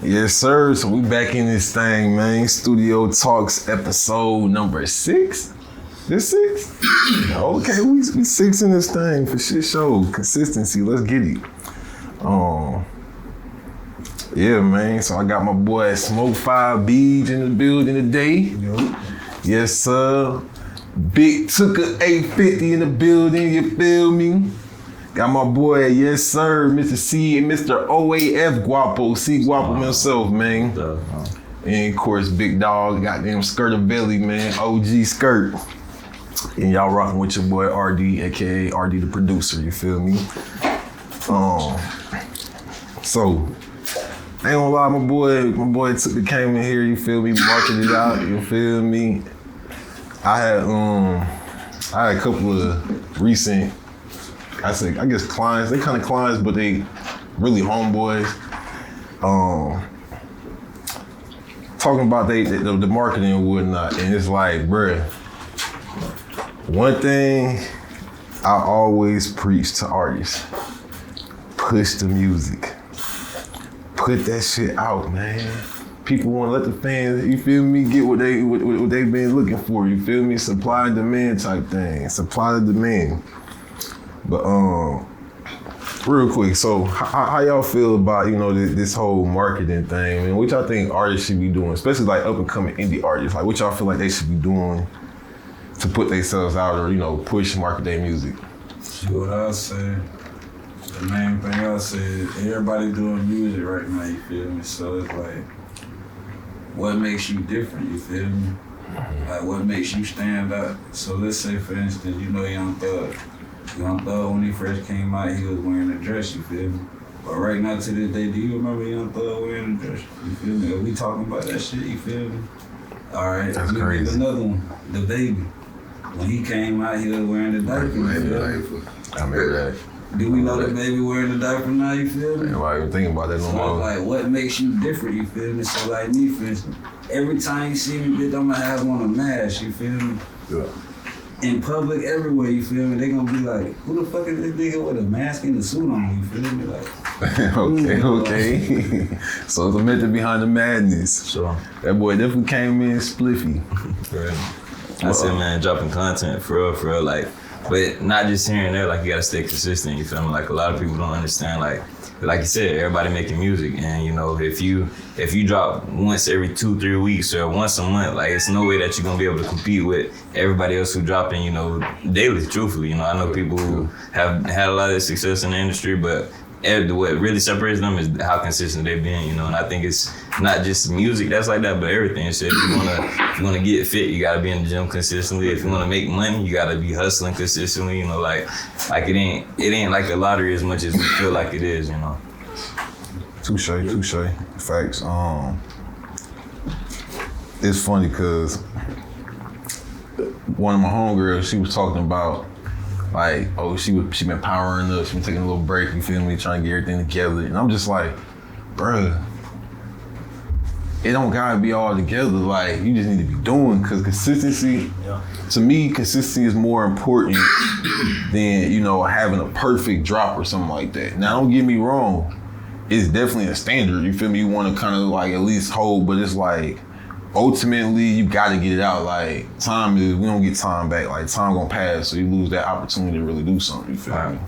Yes, sir. So we back in this thing, man. Studio Talks episode number 6. This 6? Okay, we 6 in this thing for shit show. Consistency, let's get it. Yeah, man. So I got my boy Smoke 5 Beach in the building today. Yep. Yes, sir. Big Tooker 850 in the building, you feel me? Got my boy, yes sir, Mr. C and Mr. OAF Guapo, C Guapo himself, man. And of course, Big Dog, goddamn Skirtavelli, man, OG Skirt. And y'all rocking with your boy RD, aka RD the producer, you feel me? So, I ain't gonna lie, my boy came in here, you feel me, marketed it out, you feel me? I had a couple of recent, I guess clients, they kind of clients, but they really homeboys. Talking about the marketing and whatnot, and it's like, bruh, one thing I always preach to artists, push the music. Put that shit out, man. People want to let the fans, you feel me, get what they've been looking for, you feel me? Supply and demand type thing, supply and demand. But real quick, so how y'all feel about, you know, this whole marketing thing, and what y'all think artists should be doing, especially like up and coming indie artists, like what y'all feel like they should be doing to put themselves out or, you know, push, market their music? See what I say. The main thing I say is everybody doing music right now, you feel me? So it's like, what makes you different, you feel me? Like what makes you stand out? So let's say for instance, you know Young Thug. Young Thug, when he first came out, he was wearing a dress, you feel me? But right now to this day, do you remember Young Thug wearing a dress? You feel me? Are we talking about that shit, you feel me? All right, that's crazy. Another one, The Baby. When he came out, he was wearing the diaper, you feel me? I remember that. Do we know The Baby wearing the diaper now, you feel me? Nobody even thinking about that no more. Like, what makes you different, you feel me? So like me, for instance, every time you see me, bitch, I'm gonna have on a mask, you feel me? Yeah. In public, everywhere, you feel me? They gonna be like, who the fuck is this nigga with a mask and a suit on, you feel me? Like, okay. So it's a method behind the madness. Sure. That boy definitely came in spliffy. Right. I said, man, dropping content for real, like, but not just here and there, like you gotta stay consistent, you feel me? Like a lot of people don't understand, like you said, everybody making music, and you know, if you drop once every 2-3 weeks or once a month, like it's no way that you're gonna be able to compete with everybody else who dropping, you know, daily, truthfully. You know, I know people who have had a lot of success in the industry, but what really separates them is how consistent they've been, you know, and I think it's not just music that's like that, but everything. So if you wanna get fit, you gotta be in the gym consistently. If you wanna make money, you gotta be hustling consistently, you know, like it ain't like a lottery as much as we feel like it is, you know. Touche. Facts. It's funny because one of my homegirls, she was talking about like, oh, she been powering up, she been taking a little break, you feel me, trying to get everything together. And I'm just like, bruh, it don't gotta be all together. Like, you just need to be doing, because consistency, to me, consistency is more important than, you know, having a perfect drop or something like that. Now, don't get me wrong, it's definitely a standard, you feel me? You wanna kind of like at least hold, but it's like, ultimately, you gotta get it out. Like, we don't get time back. Like, time gonna pass, so you lose that opportunity to really do something, you feel me?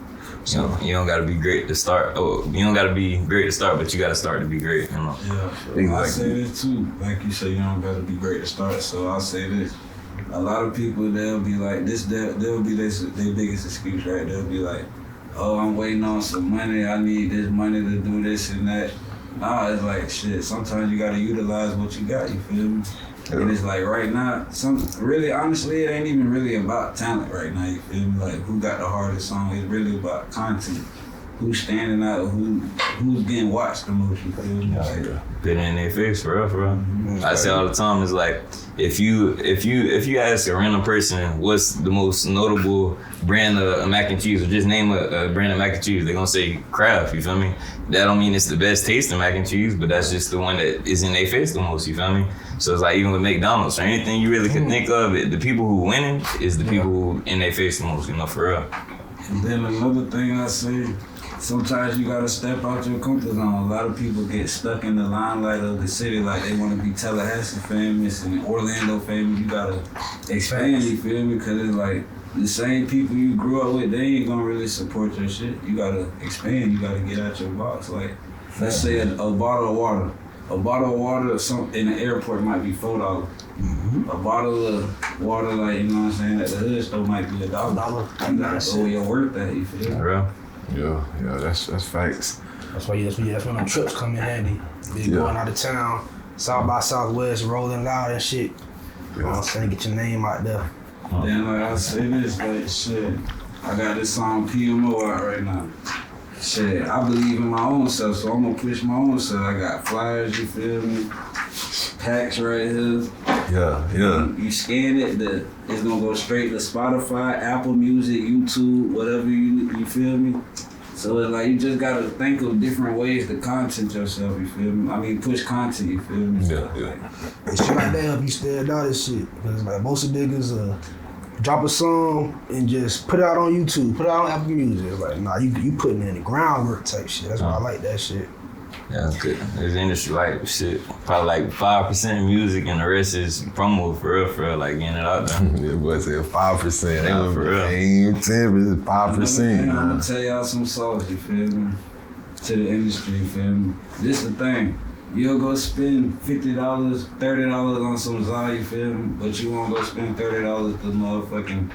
So you don't gotta be great to start. Oh, you don't gotta be great to start, but you gotta start to be great, you know? Yeah, exactly. I say this too. Like you say, you don't gotta be great to start, so I'll say this. A lot of people, they'll be like, they'll be their biggest excuse, right? They'll be like, oh, I'm waiting on some money, I need this money to do this and that. Nah, it's like, shit, sometimes you gotta utilize what you got, you feel me? Yeah. And it's like right now, really, honestly, it ain't even really about talent right now, you feel me? Like, who got the hardest song? It's really about content. Who's standing out, who's getting watched the most, you feel me? Like, Put it in their face, for real. Mm-hmm. I say all the time, it's like, if you ask a random person what's the most notable brand of mac and cheese, or just name a brand of mac and cheese, they're gonna say Kraft, you feel me? That don't mean it's the best tasting mac and cheese, but that's just the one that is in their face the most, you feel me? So it's like even with McDonald's or anything you really can think of, the people who winning is the people who in their face the most, you know, for real. And then another thing I say, sometimes you gotta step out your comfort zone. A lot of people get stuck in the limelight of the city, like they want to be Tallahassee famous and Orlando famous. You gotta expand, you feel me? Cause it's like the same people you grew up with, they ain't gonna really support your shit. You gotta expand, you gotta get out your box. Like, let's say a bottle of water. A bottle of water in the airport might be $4. A bottle of water, like, you know what I'm saying, at the hood store might be $1. You gotta go where you're worth that, you feel me? Real. Yeah, that's facts. That's when them trips come in handy. Be going out of town, South by Southwest, rolling loud and shit. You know what I'm saying? Get your name out there. Then like I say this, like shit, I got this song PMO out right now. Shit, I believe in my own self, so I'm gonna push my own self. I got flyers, you feel me? Packs right here. Yeah. You scan it, it's gonna go straight to Spotify, Apple Music, YouTube, whatever you feel me? So it's like you just gotta think of different ways to content yourself, you feel me? I mean, push content, you feel me? Yeah. And shit like that help you stand out and shit. Because like most of niggas drop a song and just put it out on YouTube, put it out on Apple Music. It's like, nah, you putting in the groundwork type shit. That's why I like that shit. Yeah, that's good. This industry, like, shit, probably like 5% music and the rest is promo for real, like getting it out there. Yeah, boy said 5%. Yeah, for real. Ain't 10, but 5%. I'm gonna tell y'all some sauce, you feel me? To the industry, you feel me? This the thing. You'll go spend $50, $30 on some Zai, you feel me? But you won't go spend $30 to motherfucking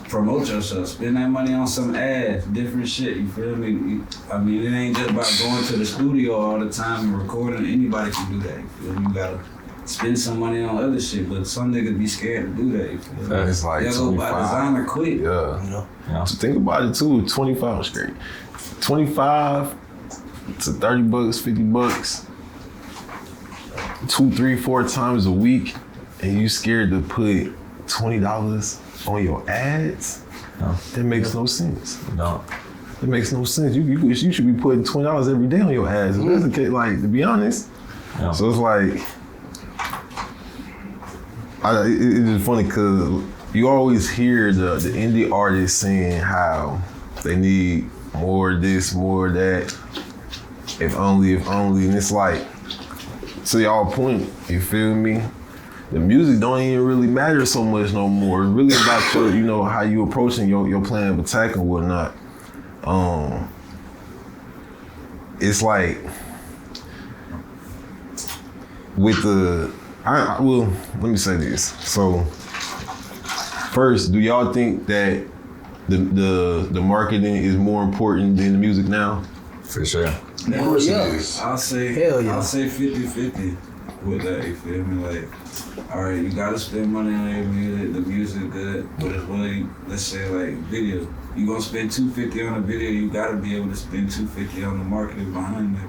promote yourself. Spend that money on some ads, different shit, you feel me? I mean, it ain't just about going to the studio all the time and recording. Anybody can do that, you feel me? You gotta spend some money on other shit, but some niggas be scared to do that, you feel me? It's like they'll go buy designer quick. Yeah. You know? So think about it too, 25 straight. 25 to $30, $50, 2, 3, 4 times a week, and you scared to put $20 on your ads? No. That makes no sense. No. It makes no sense. You should be putting $20 every day on your ads. If that's the case, like, to be honest. Yeah. So it's like, it's just funny because you always hear the indie artists saying how they need more of this, more of that. If only. And it's like, to y'all point, you feel me? The music don't even really matter so much no more. It's really about your, you know, how you approaching your plan of attack and whatnot. It's like with well, let me say this. So first, do y'all think that the marketing is more important than the music now? For sure. Of course it is. I'll say 50-50 with that, you feel me? Like, all right, you gotta spend money on your music, the music good, but as well, let's say like video. You gonna spend $250 on a video, you gotta be able to spend $250 on the marketing behind that.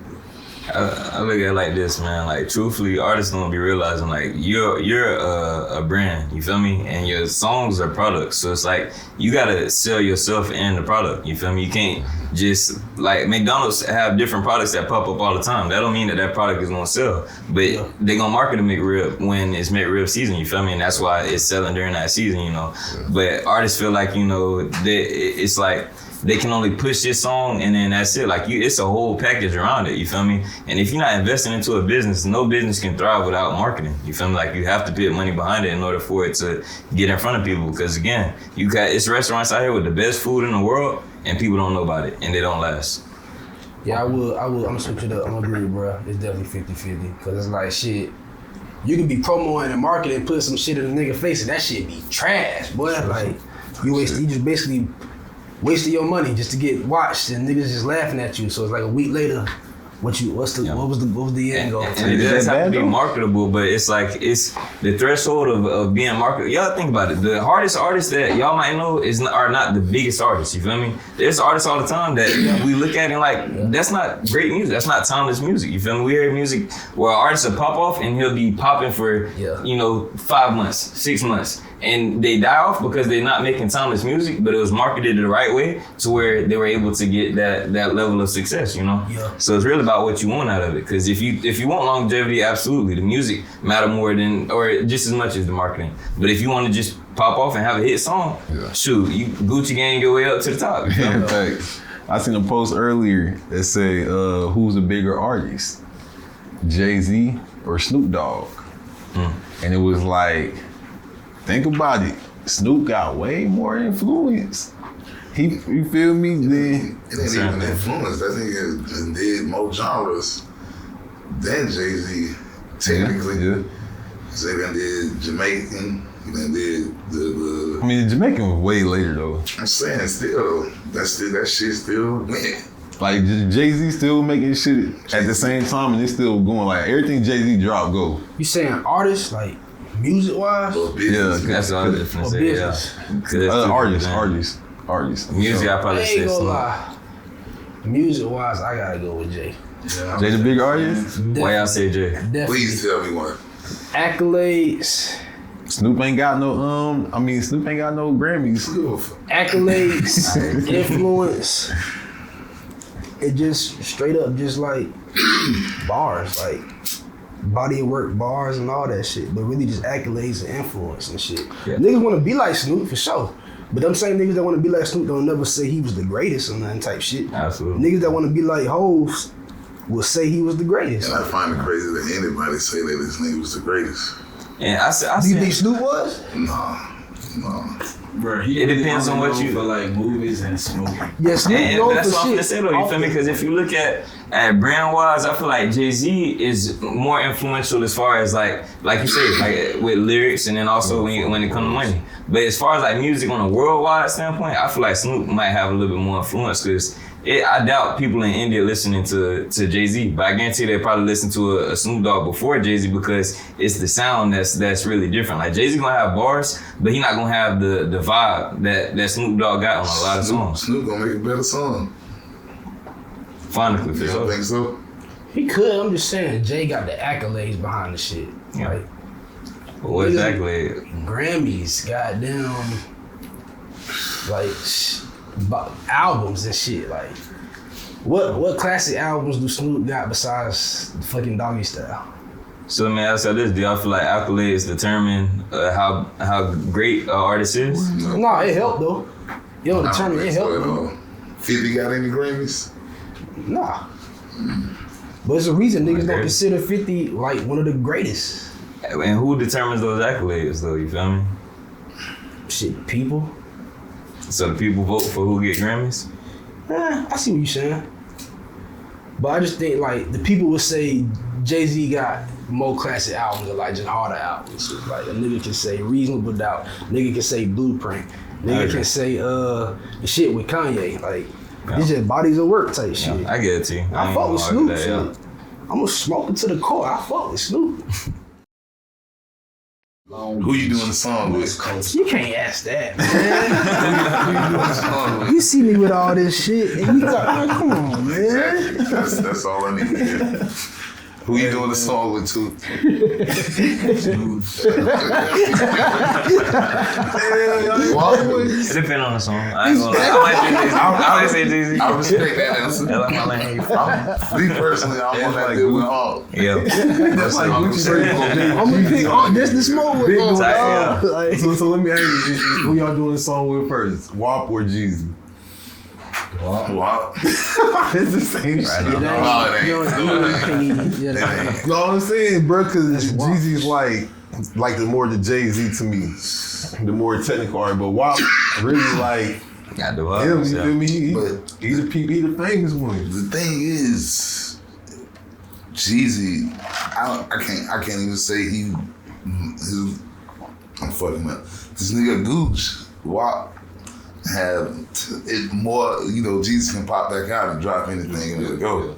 I look at it like this, man. Like, truthfully, artists don't be realizing, like, you're a brand, you feel me? And your songs are products. So it's like, you gotta sell yourself and the product, you feel me? You can't just, like, McDonald's have different products that pop up all the time. That don't mean that product is gonna sell. But they gonna market a McRib when it's McRib season, you feel me? And that's why it's selling during that season, you know? Yeah. But artists feel like, you know, it's like, they can only push this song and then that's it. Like, it's a whole package around it, you feel me? And if you're not investing into a business, no business can thrive without marketing, you feel me? Like, you have to put money behind it in order for it to get in front of people. Because again, it's restaurants out here with the best food in the world and people don't know about it and they don't last. Yeah, I'm gonna switch it up. I'm gonna agree, bro. It's definitely 50-50. Cause it's like, shit, you can be promoting and marketing and put some shit in the nigga face and that shit be trash, boy. Like, you just basically wasting your money just to get watched and niggas just laughing at you. So it's like a week later, what was the end goal? And it does have to be marketable, but it's like, it's the threshold of being marketable. Y'all think about it. The hardest artists that y'all might know are not the biggest artists, you feel me? There's artists all the time that we look at and like, that's not great music. That's not timeless music, you feel me? We hear music where artists will pop off and he'll be popping for, 5 months, 6 months. And they die off because they're not making timeless music, but it was marketed the right way to where they were able to get that level of success, you know? Yeah. So it's really about what you want out of it. Because if you want longevity, absolutely, the music matter more than, or just as much as the marketing. But if you want to just pop off and have a hit song, shoot, you Gucci gang your way up to the top. Yeah, thanks. I seen a post earlier that said, who's a bigger artist, Jay-Z or Snoop Dogg? And it was like, think about it. Snoop got way more influence. You feel me? Then it ain't even influence. That nigga did more genres than Jay-Z. Technically, yeah. Jay done did Jamaican. He done did the. I mean, the Jamaican was way later though. I'm saying still, that shit still went. Like Jay-Z still making shit at the same time, and it's still going. Like everything Jay-Z drop go. You saying artists like music wise? Business, That's all the difference. Or Yeah. business. Artists. Music, I I probably ain't say gonna Snoop. lie. Music wise, I gotta go with Jay. Yeah, Jay the bigger artist? Why y'all say Jay? Definitely. Please tell me one. Accolades. Snoop ain't got no Snoop ain't got no Grammys. Accolades, influence. It just straight up just like bars, like body of work bars and all that shit. But really just accolades and influence and shit. Yeah. Niggas wanna be like Snoop for sure. But them same niggas that wanna be like Snoop don't never say he was the greatest or nothing type shit. Absolutely. Niggas that wanna be like Hov will say he was the greatest. And I find it crazy that anybody say that this nigga was the greatest. And I Do you see. think Snoop was? No. Bro, he It depends on what known you- for like movies and smoking. Yeah, Snoop And known that's for what I'm shit. gonna say though, you feel me? Because if you look at brand wise, I feel like Jay-Z is more influential as far as like you say, like with lyrics and then also when it comes to money. But as far as like music on a worldwide standpoint, I feel like Snoop might have a little bit more influence because I doubt people in India listening to Jay-Z, but I guarantee they probably listen to a Snoop Dogg before Jay-Z because it's the sound that's really different. Like Jay-Z gonna have bars, but he not gonna have the vibe that Snoop Dogg got on a lot of songs. Snoop gonna make a better song. Phonically, for You don't sure. think so? He could. I'm just saying, Jay got the accolades behind the shit. Yeah. Like What exactly? Grammys, goddamn, like albums and shit. Like, what classic albums do Snoop got besides the fucking Doggy Style? So let me ask you this: do y'all feel like accolades determine how great an artist is? No, it helped though. It don't I don't determine. It think so helped. at all. 50 got any Grammys? Nah. But it's a reason niggas don't Okay. consider 50 like one of the greatest. And who determines those accolades, though? You feel me? Shit, people. So the people vote for who get Grammys. I see what you're saying. But I just think like the people would say Jay-Z got more classic albums than like just harder albums. So, like a nigga can say Reasonable Doubt, nigga can say Blueprint, nigga Okay. can say the shit with Kanye. Like Yeah. it's just bodies of work type shit. I get it to you. I ain't fuck with gonna argue Snoop. that, Shit. I'm gonna smoke it to the core. I fuck with Snoop. Who you doing the song with? You can't ask that, man. You see me with all this shit, and you like, oh, come on, man. That's all I need to hear. Who you doing the song with too? It depends on the song. I ain't gonna lie. I might say Jay-Z. I respect that answer. That's like my lane. Me personally, I'm on that deal with all. Yeah. That's like I'm gonna pick this the smoke with Big all, one. dog. Like, So let me ask you, who y'all doing the song with first? WAP or Jeezy? Wow. It's the same shit. it ain't- No, it ain't. you can't even- yeah, It ain't. No, I'm saying, bro, because Jeezy's like the more the Jay-Z to me, the more technical art, but WAP really like Got the him, vibes. you feel me? But- He the famous one. The thing is, Jeezy, I can't even say I'm fucking up. This nigga Gooch, WAP, have it more, Jeezy can pop back out and drop anything and let it go.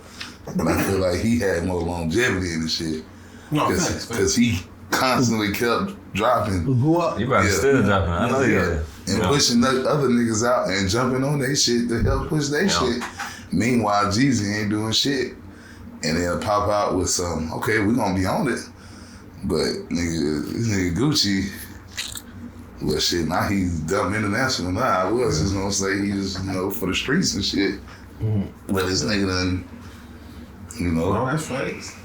But I feel like he had more longevity in the shit. No, Because he constantly kept dropping. Who up? You probably Yeah. still dropping. I know you got it. And pushing other niggas out and jumping on their shit to help push their shit. Meanwhile, Jeezy ain't doing shit. And they'll pop out with some, okay, we gonna be on it. But this nigga Gucci, well shit, now he's dumb international now. I was just gonna say he was, for the streets and shit. But this nigga done, No, that's facts.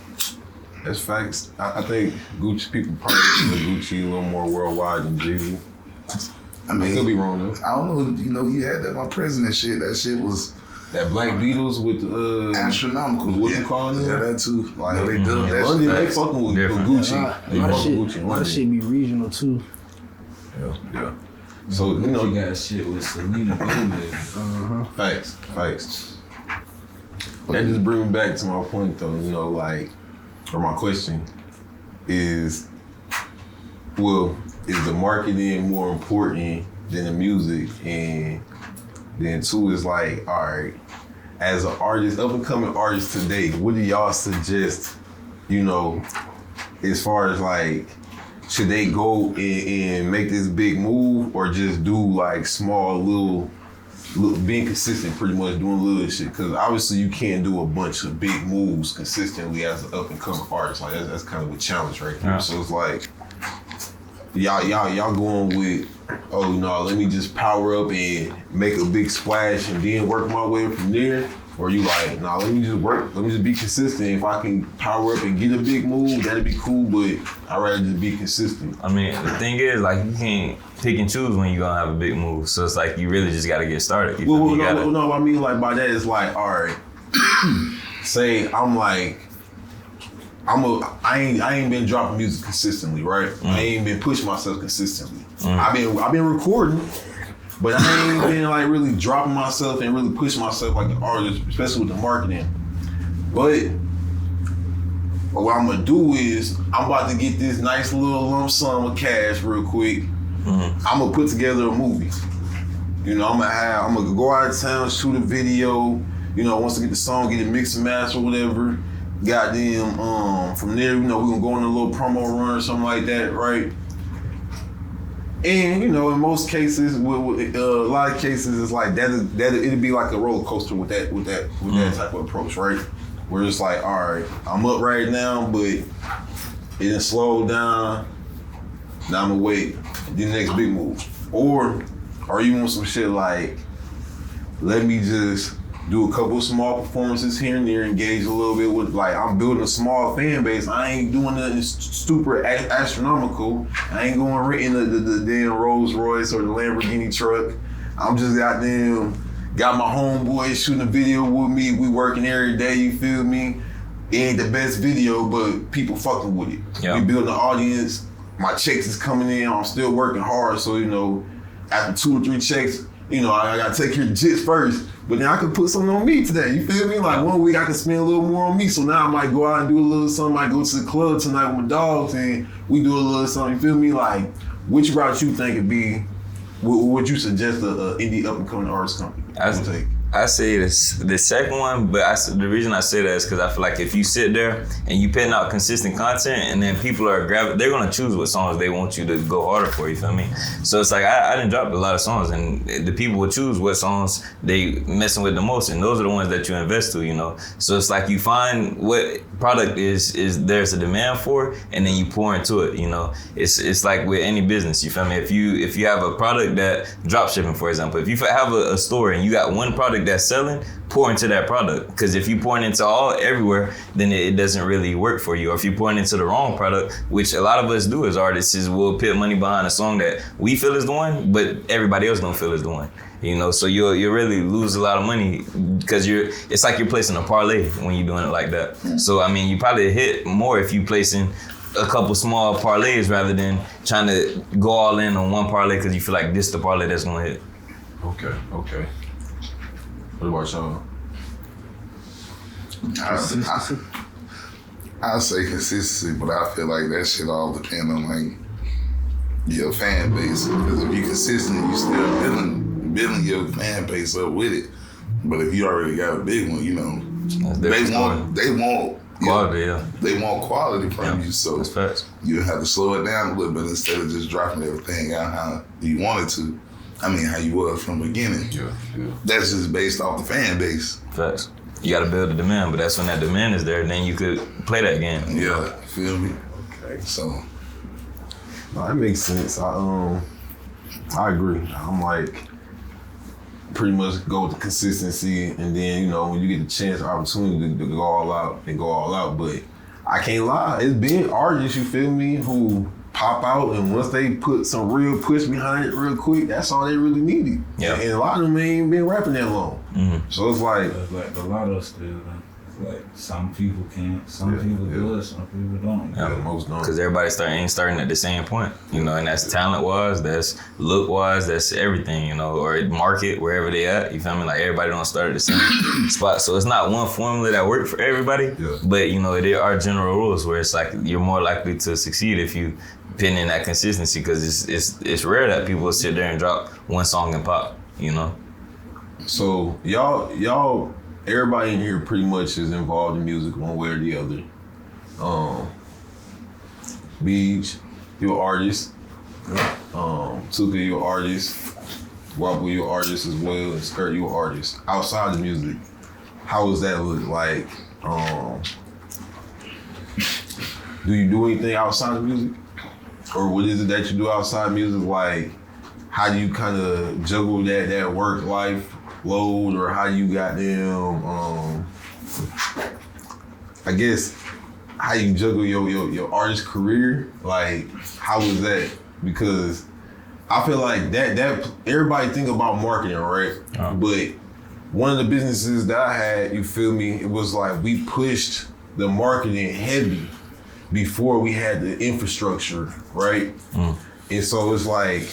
That's facts. I think Gucci people probably listen to Gucci a little more worldwide than Jeezy. I I mean, could be wrong though. I don't know, he had that my president shit. That shit was That Black Beatles with astronomical. What you calling it? Yeah, that too. Like they do that. London, they fucking with Gucci. They A lot of fucking shit, Gucci. a lot of shit be regional too. Yeah. So you know, you got shit with Selena Gomez. Facts. That just brings me back to my point though, you know, like, or my question is, well, is the marketing more important than the music? And then two is like, all right, as an artist, up and coming artist today, what do y'all suggest, you know, as far as like, should they go and make this big move or just do like small little being consistent, pretty much doing little shit? Because obviously you can't do a bunch of big moves consistently as an up and coming artist. Like that's kind of a challenge right there. Yeah. So it's like y'all going with, oh no, let me just power up and make a big splash and then work my way from there. Or you like, nah, let me just be consistent. If I can power up and get a big move, that'd be cool, but I'd rather just be consistent. I mean, the thing is, like, you can't pick and choose when you're gonna have a big move. So it's like, you really just gotta get started. No, I mean, like, by that, it's like, all right, say I'm like, I ain't been dropping music consistently, right? I ain't been pushing myself consistently. I've been recording, but I ain't been like really dropping myself and really pushing myself like an artist, especially with the marketing. But what I'm gonna do is I'm about to get this nice little lump sum of cash real quick. I'm gonna put together a movie. You know, I'm gonna go out of town, shoot a video. You know, once I get the song, get it mixed and mastered or whatever. Goddamn, from there, you know, we're gonna go on a little promo run or something like that, right? And you know, in most cases, with a lot of cases, it's like that it'd be like a roller coaster with that type of approach, right? Where it's like, all right, I'm up right now, but it didn't slow down. Now I'm gonna wait, do the next big move. Or you want some shit like, let me just do a couple of small performances here and there, engage a little bit with, like, I'm building a small fan base. I ain't doing nothing super astronomical. I ain't going in the damn Rolls Royce or the Lamborghini truck. I'm just got my homeboys shooting a video with me. We working every day, you feel me? It ain't the best video, but people fucking with it. Yeah. We building an audience. My checks is coming in. I'm still working hard. So, you know, after 2 or 3 checks, you know, I gotta take care of the jits first. But then I could put something on me today, you feel me? Like 1 week I could spend a little more on me. So now I might go out and do a little something. I might go to the club tonight with my dogs and we do a little something, you feel me? Like, which route you think would be, would you suggest a indie up and coming artist company? I say the second one, but the reason I say that is because I feel like if you sit there and you putting out consistent content and then people are they're gonna choose what songs they want you to go harder for, you feel me? So it's like I done dropped a lot of songs and the people will choose what songs they messing with the most, and those are the ones that you invest to, you know? So it's like you find what product is there's a demand for, and then you pour into it, you know? It's like with any business, you feel me? If you have a product that drop shipping, for example, if you have a store and you got one product that's selling, pour into that product. Because if you pour into everywhere, then it doesn't really work for you. Or if you pour into the wrong product, which a lot of us do as artists, is we'll put money behind a song that we feel is the one, but everybody else don't feel is the one. You know, so you'll really lose a lot of money because it's like you're placing a parlay when you're doing it like that. So I mean, you probably hit more if you placing a couple small parlays rather than trying to go all in on one parlay because you feel like this the parlay that's gonna hit. Okay. What about y'all? I say consistency, but I feel like that shit all depend on like your fan base. Because if you're consistent, you still building your fan base up with it. But if you already got a big one, you know, they want quality. They want quality from you. So you have to slow it down a little bit instead of just dropping everything out how you wanted to. I mean, how you was from the beginning. Yeah. That's just based off the fan base. Facts. You got to build the demand, but that's when that demand is there, then you could play that game. Yeah, feel me? Okay. So. No, that makes sense. I agree. I'm like, pretty much go with the consistency, and then, you know, when you get the chance or opportunity to go all out, then go all out. But I can't lie, it's been artists, you feel me, who pop out, and once they put some real push behind it real quick, that's all they really needed. Yeah. And a lot of them ain't been rapping that long. So it's like, It's like the lotto still. Like some people can't, some people do it, some people don't. yeah, most don't. Because everybody ain't starting at the same point, you know, and that's talent-wise, that's look-wise, that's everything, you know, or market, wherever they at, you feel me? Like, everybody don't start at the same spot. So it's not one formula that works for everybody, but, you know, there are general rules where it's like you're more likely to succeed if you pin in that consistency, because it's rare that people will sit there and drop one song and pop, you know? So y'all, everybody in here pretty much is involved in music one way or the other. Beach, you're an artist. Tuka, you're an artist. Wobble, you're an artist as well. And Skirt, you're an artist. Outside the music, how does that look like? Do you do anything outside of music? Or what is it that you do outside music? Like, how do you kind of juggle that work life load, or how you got them, I guess, how you juggle your artist career? Like, how was that? Because I feel like that everybody think about marketing, right? But one of the businesses that I had, you feel me, it was like we pushed the marketing heavy before we had the infrastructure, right? And so it's like,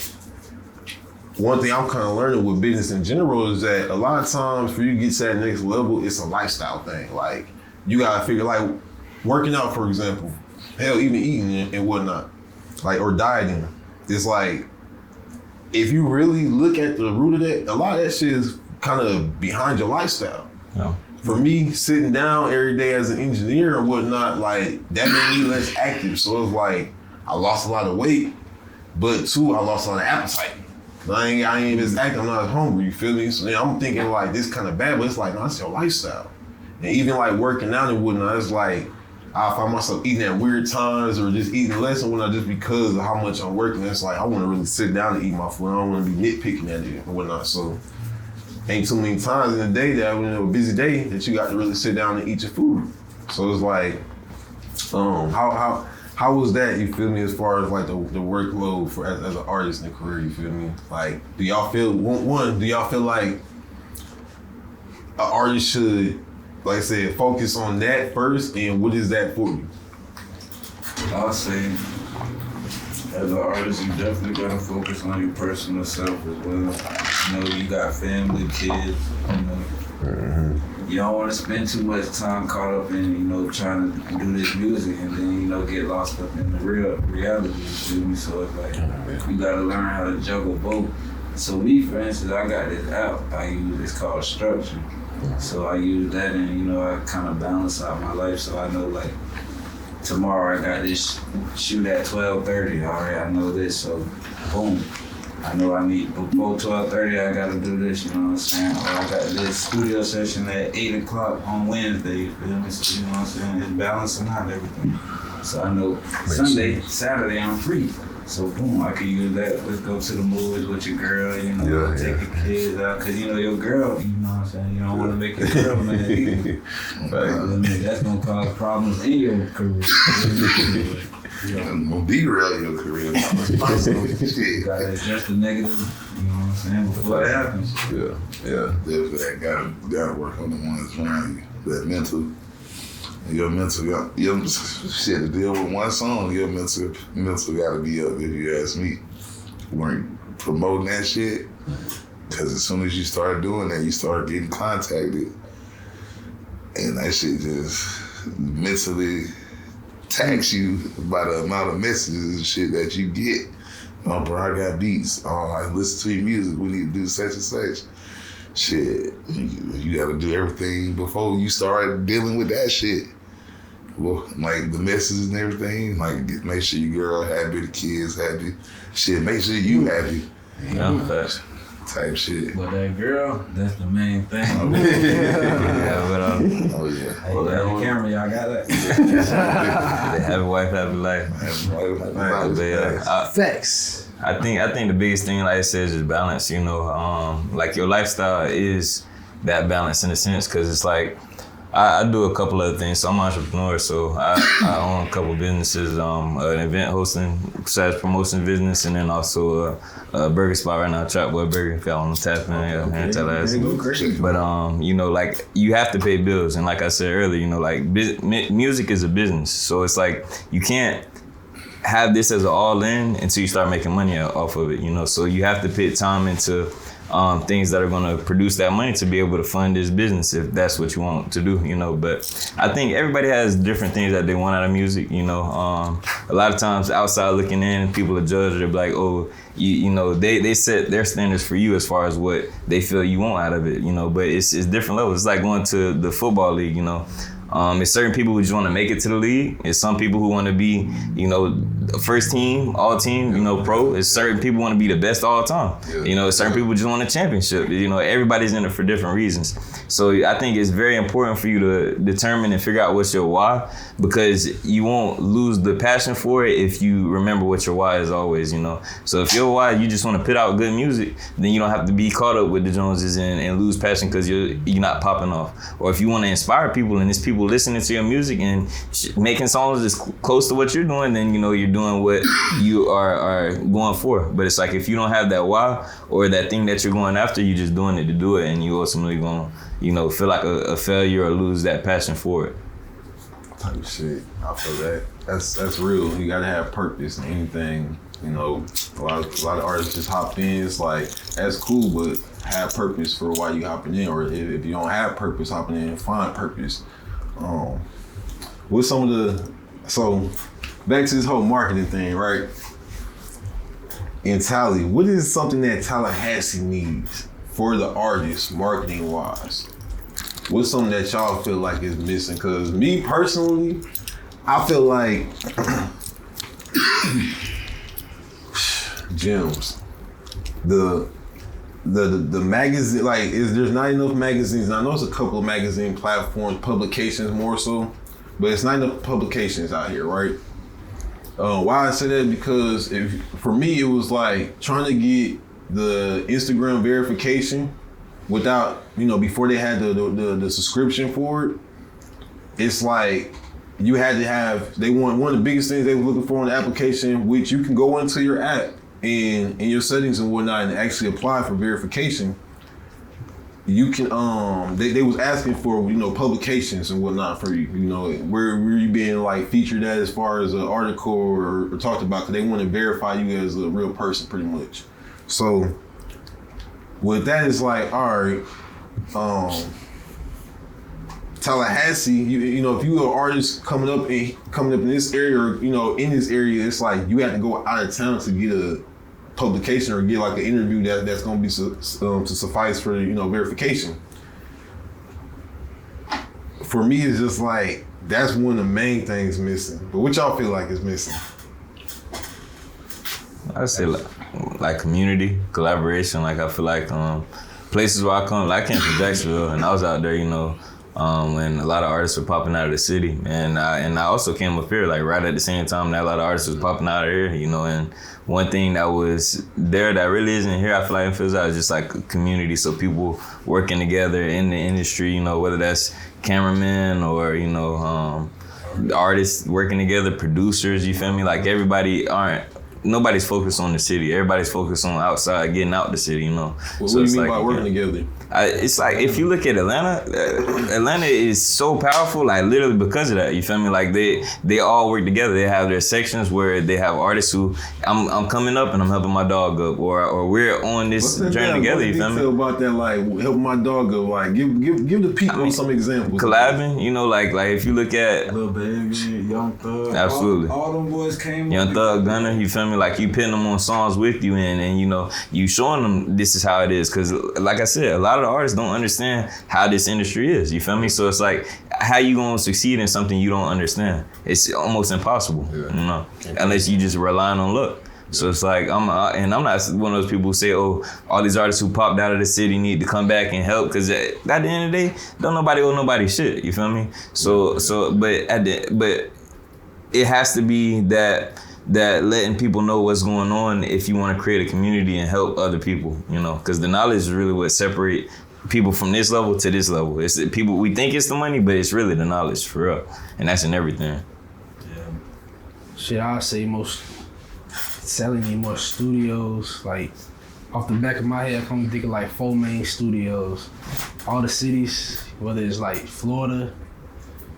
one thing I'm kind of learning with business in general is that a lot of times for you to get to that next level, it's a lifestyle thing. Like, you gotta figure, like, working out, for example, hell, even eating and whatnot, like, or dieting. It's like, if you really look at the root of that, a lot of that shit is kind of behind your lifestyle. Yeah. For me, sitting down every day as an engineer or whatnot, like, that made me less active. So it's like, I lost a lot of weight, but too, I lost a lot of appetite. I ain't as active, I'm not as hungry, you feel me? So then I'm thinking like this kind of bad, but it's like, no, it's your lifestyle. And even like working out and whatnot, it's like, I find myself eating at weird times or just eating less and whatnot just because of how much I'm working. It's like, I want to really sit down and eat my food. I don't want to be nitpicking at it and whatnot. So ain't too many times in the day that when a busy day that you got to really sit down and eat your food. So it's like, how was that, you feel me, as far as like the workload for as an artist in the career, you feel me? Like, do y'all feel like an artist should, like I said, focus on that first, and what is that for you? I'll say, as an artist, you definitely gotta focus on your personal self as well. You know, you got family, kids, you know. You don't want to spend too much time caught up in, you know, trying to do this music and then, you know, get lost up in the real reality, you feel me? So it's like, you gotta learn how to juggle both. So me, for instance, I got this app I use, it's called Structure. So I use that and, you know, I kind of balance out my life. So I know, like, tomorrow I got this shoot at 12:30, all right, I know this, so boom. I know I need, before 12:30, I gotta do this, you know what I'm saying? Or I got this studio session at 8 o'clock on Wednesday, you feel me? So, you know what I'm saying? It's balancing out everything. So I know Sunday, Saturday, I'm free. So boom, I can use that. Let's go to the movies with your girl, you know, take the kids out. Cause you know, your girl, you know what I'm saying? You don't want to make your girl mad either. That's gonna cause problems in your career. I'm gonna derail your career. Shit. You gotta adjust the negative, you know what I'm saying, before it happens. Yeah. Definitely that gotta work on the ones around you. That mental. Your mental shit to deal with one song, your mental gotta be up, if you ask me. Weren't promoting that shit. Cause as soon as you start doing that, you start getting contacted. And that shit just mentally tax you by the amount of messages and shit that you get. Oh, bro, I got beats. Oh, I listen to your music. We need to do such and such. Shit, you gotta do everything before you start dealing with that shit. Well, like the messages and everything, like make sure your girl happy, the kids happy. Shit, make sure you happy. Yeah, facts. Type shit. But that girl, that's the main thing. Oh yeah. Oh yeah. Hey, that camera, y'all got that? Happy wife, happy life. Facts. I think the biggest thing, like I said, is just balance. You know, like your lifestyle is that balance in a sense, because it's like, I do a couple other things. So I'm an entrepreneur, so I own a couple businesses. An event hosting / promotion business, and then also a burger spot right now, Trap Boy Burger. If y'all want to tap in here in Tallahassee. But you know, like you have to pay bills, and like I said earlier, you know, like music is a business, so it's like you can't have this as an all-in until you start making money off of it, you know. So you have to put time into things that are going to produce that money to be able to fund this business if that's what you want to do, you know. But I think everybody has different things that they want out of music, you know. A lot of times outside looking in, people are judged. They're like, oh, you know, they set their standards for you as far as what they feel you want out of it, you know. But it's different levels. It's like going to the football league, you know. It's certain people who just want to make it to the league. It's some people who want to be, you know, first team, all team, you know, pro. It's certain people want to be the best all time. You know, certain people just want a championship. You know, everybody's in it for different reasons. So I think it's very important for you to determine and figure out what's your why, because you won't lose the passion for it if you remember what your why is always, you know. So if your why, you just want to put out good music, then you don't have to be caught up with the Joneses and lose passion because you're not popping off. Or if you want to inspire people and it's people listening to your music and making songs that's close to what you're doing, then you know you're doing what you are going for. But it's like if you don't have that why or that thing that you're going after, you're just doing it to do it, and you ultimately gonna, you know, feel like a failure or lose that passion for it. Type shit. I feel that. That's real. You gotta have purpose in anything. You know, a lot of artists just hop in. It's like, that's cool, but have purpose for why you hopping in. Or if you don't have purpose hopping in, find purpose. What's some of so back to this whole marketing thing, right? In Tally, what is something that Tallahassee needs for the artists, marketing wise? What's something that y'all feel like is missing? Cause me personally, I feel like gems. The magazine, like, there's not enough magazines. I know it's a couple of magazine platforms, publications more so, but it's not enough publications out here, right? Why I say that? Because for me, it was like trying to get the Instagram verification without, you know, before they had the subscription for it. It's like you had to have, they want, one of the biggest things they were looking for on the application, which you can go into your app and in your settings and whatnot and actually apply for verification. You can, they was asking for, you know, publications and whatnot for you, you know, where you being like featured at as far as an article or talked about, because they want to verify you as a real person pretty much. So with that, it's like, all right, Tallahassee, you know, if you are an artist coming up in this area, or, you know, in this area, it's like you have to go out of town to get a publication or get like an interview that's going to be to suffice for, you know, verification. For me, it's just like that's one of the main things missing. But what y'all feel like is missing? I'd say like community collaboration. Like I feel like places where I come, like I came from Jacksonville and I was out there, you know, when a lot of artists were popping out of the city, and I also came up here like right at the same time that a lot of artists was popping out of here, you know. And one thing that was there that really isn't here, I feel like it feels like, just like a community. So people working together in the industry, you know, whether that's cameramen or, you know, artists working together, producers, you feel me? Like nobody's focused on the city. Everybody's focused on outside, getting out the city, you know. Well, so what do you mean by working together? It's like, if you look at Atlanta is so powerful, like literally because of that, you feel me? Like they all work together. They have their sections where they have artists who, I'm coming up and I'm helping my dog up, or we're on this journey together, you feel me? About that, like helping my dog up, like give the people some examples. Collabing, you know, like if you look at Lil Baby, Young Thug, absolutely, all them boys came. Young Thug, Gunner, you feel me? Like you putting them on songs with you, and you know, you showing them this is how it is. Cause like I said, a lot of the artists don't understand how this industry is. You feel me? So it's like, how you gonna succeed in something you don't understand? It's almost impossible, you know, unless you just relying on luck. So it's like, I'm not one of those people who say, oh, all these artists who popped out of the city need to come back and help, because at the end of the day, don't nobody owe nobody shit. You feel me? But it has to be that letting people know what's going on if you want to create a community and help other people, you know, because the knowledge is really what separate people from this level to this level. It's people, we think it's the money, but it's really the knowledge for real. And that's in everything. Yeah. Shit, I'd say selling me more studios. Like, off the back of my head, I'm thinking like 4 main studios. All the cities, whether it's like Florida,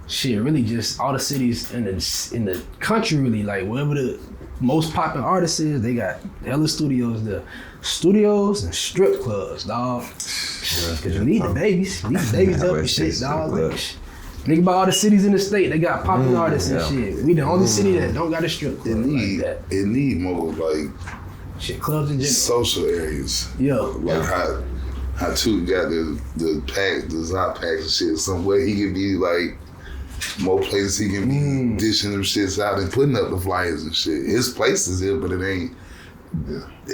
shit, really just all the cities in the country, really, like wherever the most popular artist is, they got hella studios there. Studios and strip clubs, dog. Cause you need the babies. You need the babies up and shit, dog. Like, think about all the cities in the state, they got popular artists and shit. We the only city that don't got a strip club like that. It need more like Shit, clubs in general. social areas. Yeah. Like how Toot got the pack, the Zot packs and shit. Somewhere he can be like more places he can be dishing them shits out and putting up the flyers and shit. His place is here, but it ain't.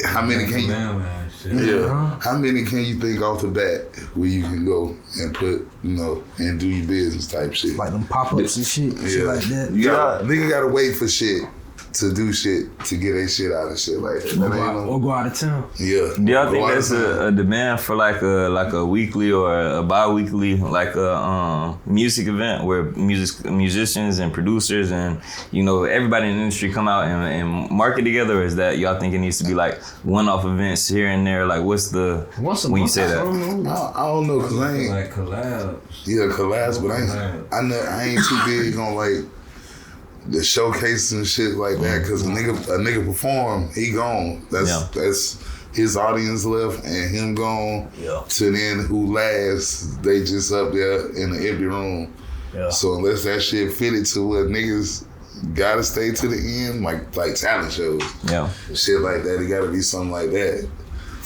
How many can you? How many can you think off the bat where you can go and put, and do your business type shit? Like them pop-ups and shit like that. Nigga gotta wait for shit to do shit to get their shit out and shit like that. Or go out of town. Yeah. Do y'all think there's a demand for like a weekly or a bi-weekly like a music event where musicians and producers and everybody in the industry come out and market together? Or is that y'all think it needs to be like one-off events here and there? Like what's the when you say that? I don't know because I ain't like collabs. Yeah, collabs, but I ain't too big on like the showcases and shit like that, cause a nigga perform, he gone. That's his audience left and him gone. Yeah. To then who last, they just up there in the empty room. Yeah. So unless that shit fitted to what niggas gotta stay to the end, like talent shows. Yeah. Shit like that, it gotta be something like that.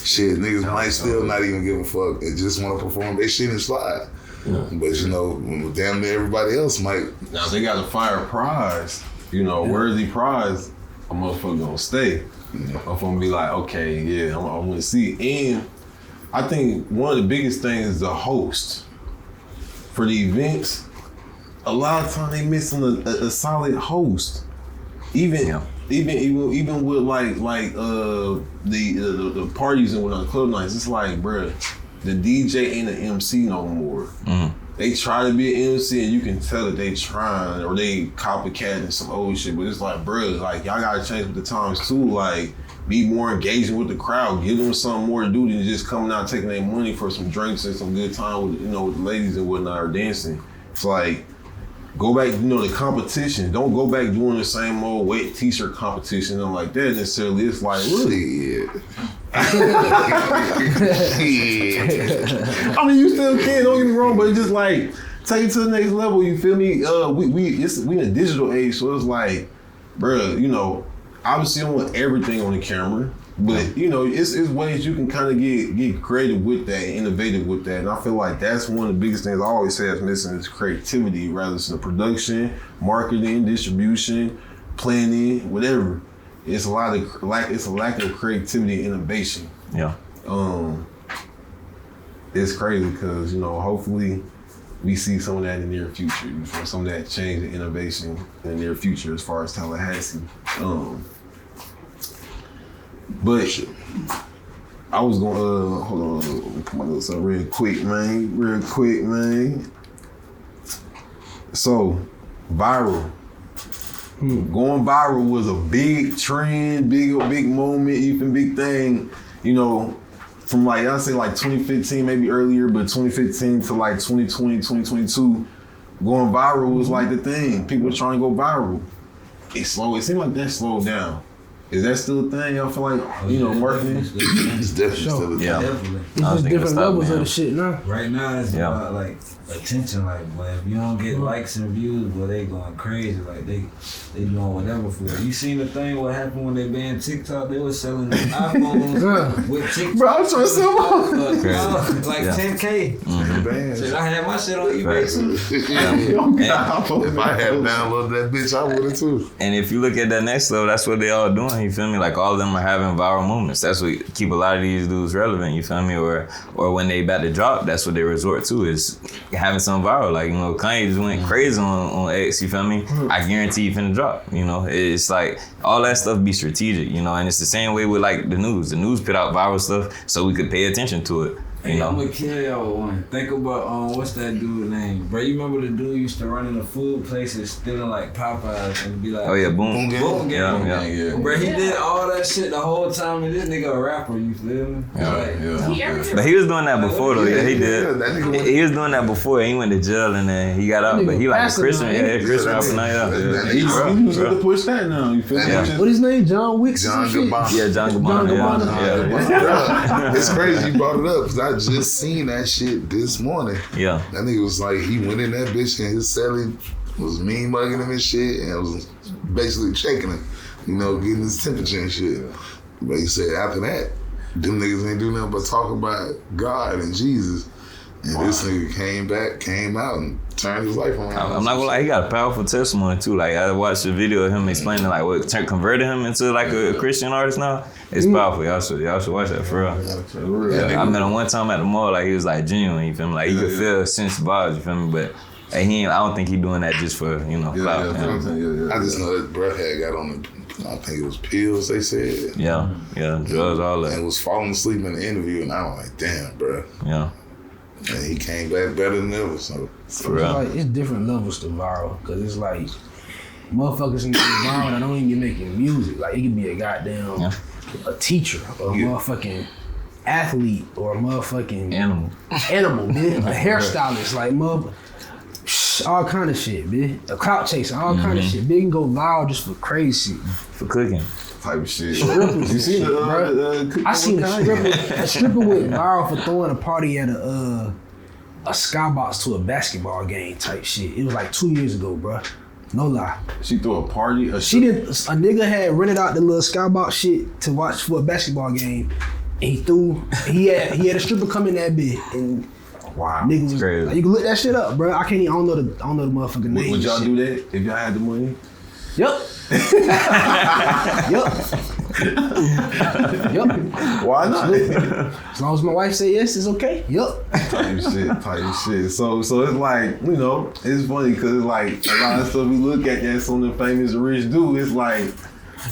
Shit, niggas might still not even give a fuck and just wanna perform their shit and slide. Yeah. But damn near everybody else might. Now they got a fire prize, worthy prize. A motherfucker gonna stay. Yeah. I'm gonna be like, okay, yeah, I want to see. And I think one of the biggest things is the host for the events. A lot of time they missing a solid host. Even with like the parties and whatnot, club nights. It's like, bruh, the DJ ain't an MC no more. Mm-hmm. They try to be an MC and you can tell that they trying or they copycatting some old shit, but it's like, bro, like y'all gotta change with the times too. Like, be more engaging with the crowd. Give them something more to do than just coming out taking their money for some drinks and some good time with with the ladies and whatnot or dancing. It's like, go back, the competition. Don't go back doing the same old wet t-shirt competition and like that necessarily. It's like, really? I mean, you still can, don't get me wrong, but it's just like, take it to the next level, you feel me? We in a digital age, so it's like, bruh, obviously I don't want everything on the camera, but it's ways you can kind of get creative with that, innovative with that, and I feel like that's one of the biggest things I always say is missing is creativity, rather than the production, marketing, distribution, planning, whatever. It's a lack of creativity and innovation. Yeah. It's crazy because hopefully we see some of that in the near future. Some of that change and innovation in the near future as far as Tallahassee. But I was gonna hold on, let me put my notes up real quick, man. So, viral. Going viral was a big trend, big moment, even big thing, from like, I'd say like 2015, maybe earlier, but 2015 to like 2020, 2022, going viral was like the thing. People were trying to go viral. It seemed like that slowed down. Is that still a thing? Y'all feel like, marketing? It's definitely still a thing. Yeah. Definitely. It's just different levels of the shit now. Right now, it's about like attention. Like, boy, if you don't get likes and views, boy, they going crazy. Like, they doing whatever for it. You seen the thing, what happened when they banned TikTok? They was selling iPhones with TikTok. Bro, I'm trying to sell like 10K. Mm-hmm. Shit, I had my shit on eBay too. If I had downloaded that bitch, I would have too. And if you look at that next level, that's what they all doing. You feel me? Like all of them are having viral moments. That's what keep a lot of these dudes relevant. You feel me? Or when they about to drop, that's what they resort to is having some viral. Like Kanye just went crazy on X. You feel me? I guarantee you finna drop. It's like all that stuff be strategic. And it's the same way with like the news. The news put out viral stuff so we could pay attention to it. Hey, I'm gonna kill y'all with one. Think about what's that dude name? Bro, you remember the dude used to run in the food places stealing like Popeyes and be like, Oh yeah, boom. Boom gang. Yeah. Bro, he did all that shit the whole time, and this nigga a rapper, you feel me? But he was doing that before though. Yeah, he did. Yeah, that nigga He was doing that before. He went to jail and then he got out. But he like a Christian. Yeah, Christian rapper now. Yeah. He was to push that now. You feel me? Yeah. What his name? John Wicks. John Gabbana. Yeah, John Gabbana. Yeah. It's crazy you brought it up because I just seen that shit this morning. Yeah. That nigga was like, he went in that bitch and his celly was mean mugging him and shit and was basically shaking him, getting his temperature and shit. But he said after that, them niggas ain't do nothing but talk about God and Jesus. And this nigga came out and turned his life around. I'm not gonna lie, he got a powerful testimony too. Like I watched a video of him explaining like what converted him into like a Christian artist now. It's powerful. Y'all should watch that for real. I met him one time at the mall. Like he was like genuine. You feel me? Like you could feel sense vibes. You feel me? But I don't think he doing that just for clout. I just know that bro had got on I think it was pills. They said. Yeah, drugs, all that. And was falling asleep in the interview, and I was like, damn, bro. Yeah. And he came back better than ever. So for real. Like, it's different levels to viral, cause it's like motherfuckers can get viral that don't even be making music. Like it could be a goddamn a teacher or a motherfucking athlete or a motherfucking animal, man. A hairstylist, like all kind of shit, bitch. A clout-chasing, all kind of shit. Big can go viral just for crazy shit. For cooking. Type of shit. Strippers, You seen it, bro? I seen a stripper went viral for throwing a party at a skybox to a basketball game type shit. It was like 2 years ago, bro. No lie. She threw a party. A nigga had rented out the little skybox shit to watch for a basketball game. And he had a stripper come in that bit and wow, nigga was crazy. Like, you can look that shit up, bro. I don't know the motherfucking name. Would y'all do that if y'all had the money? Yep. Yep. Why not? As long as my wife say yes, it's okay. Yep. Type shit. So it's like, it's funny because it's like a lot of stuff we look at that some of the famous rich do. It's like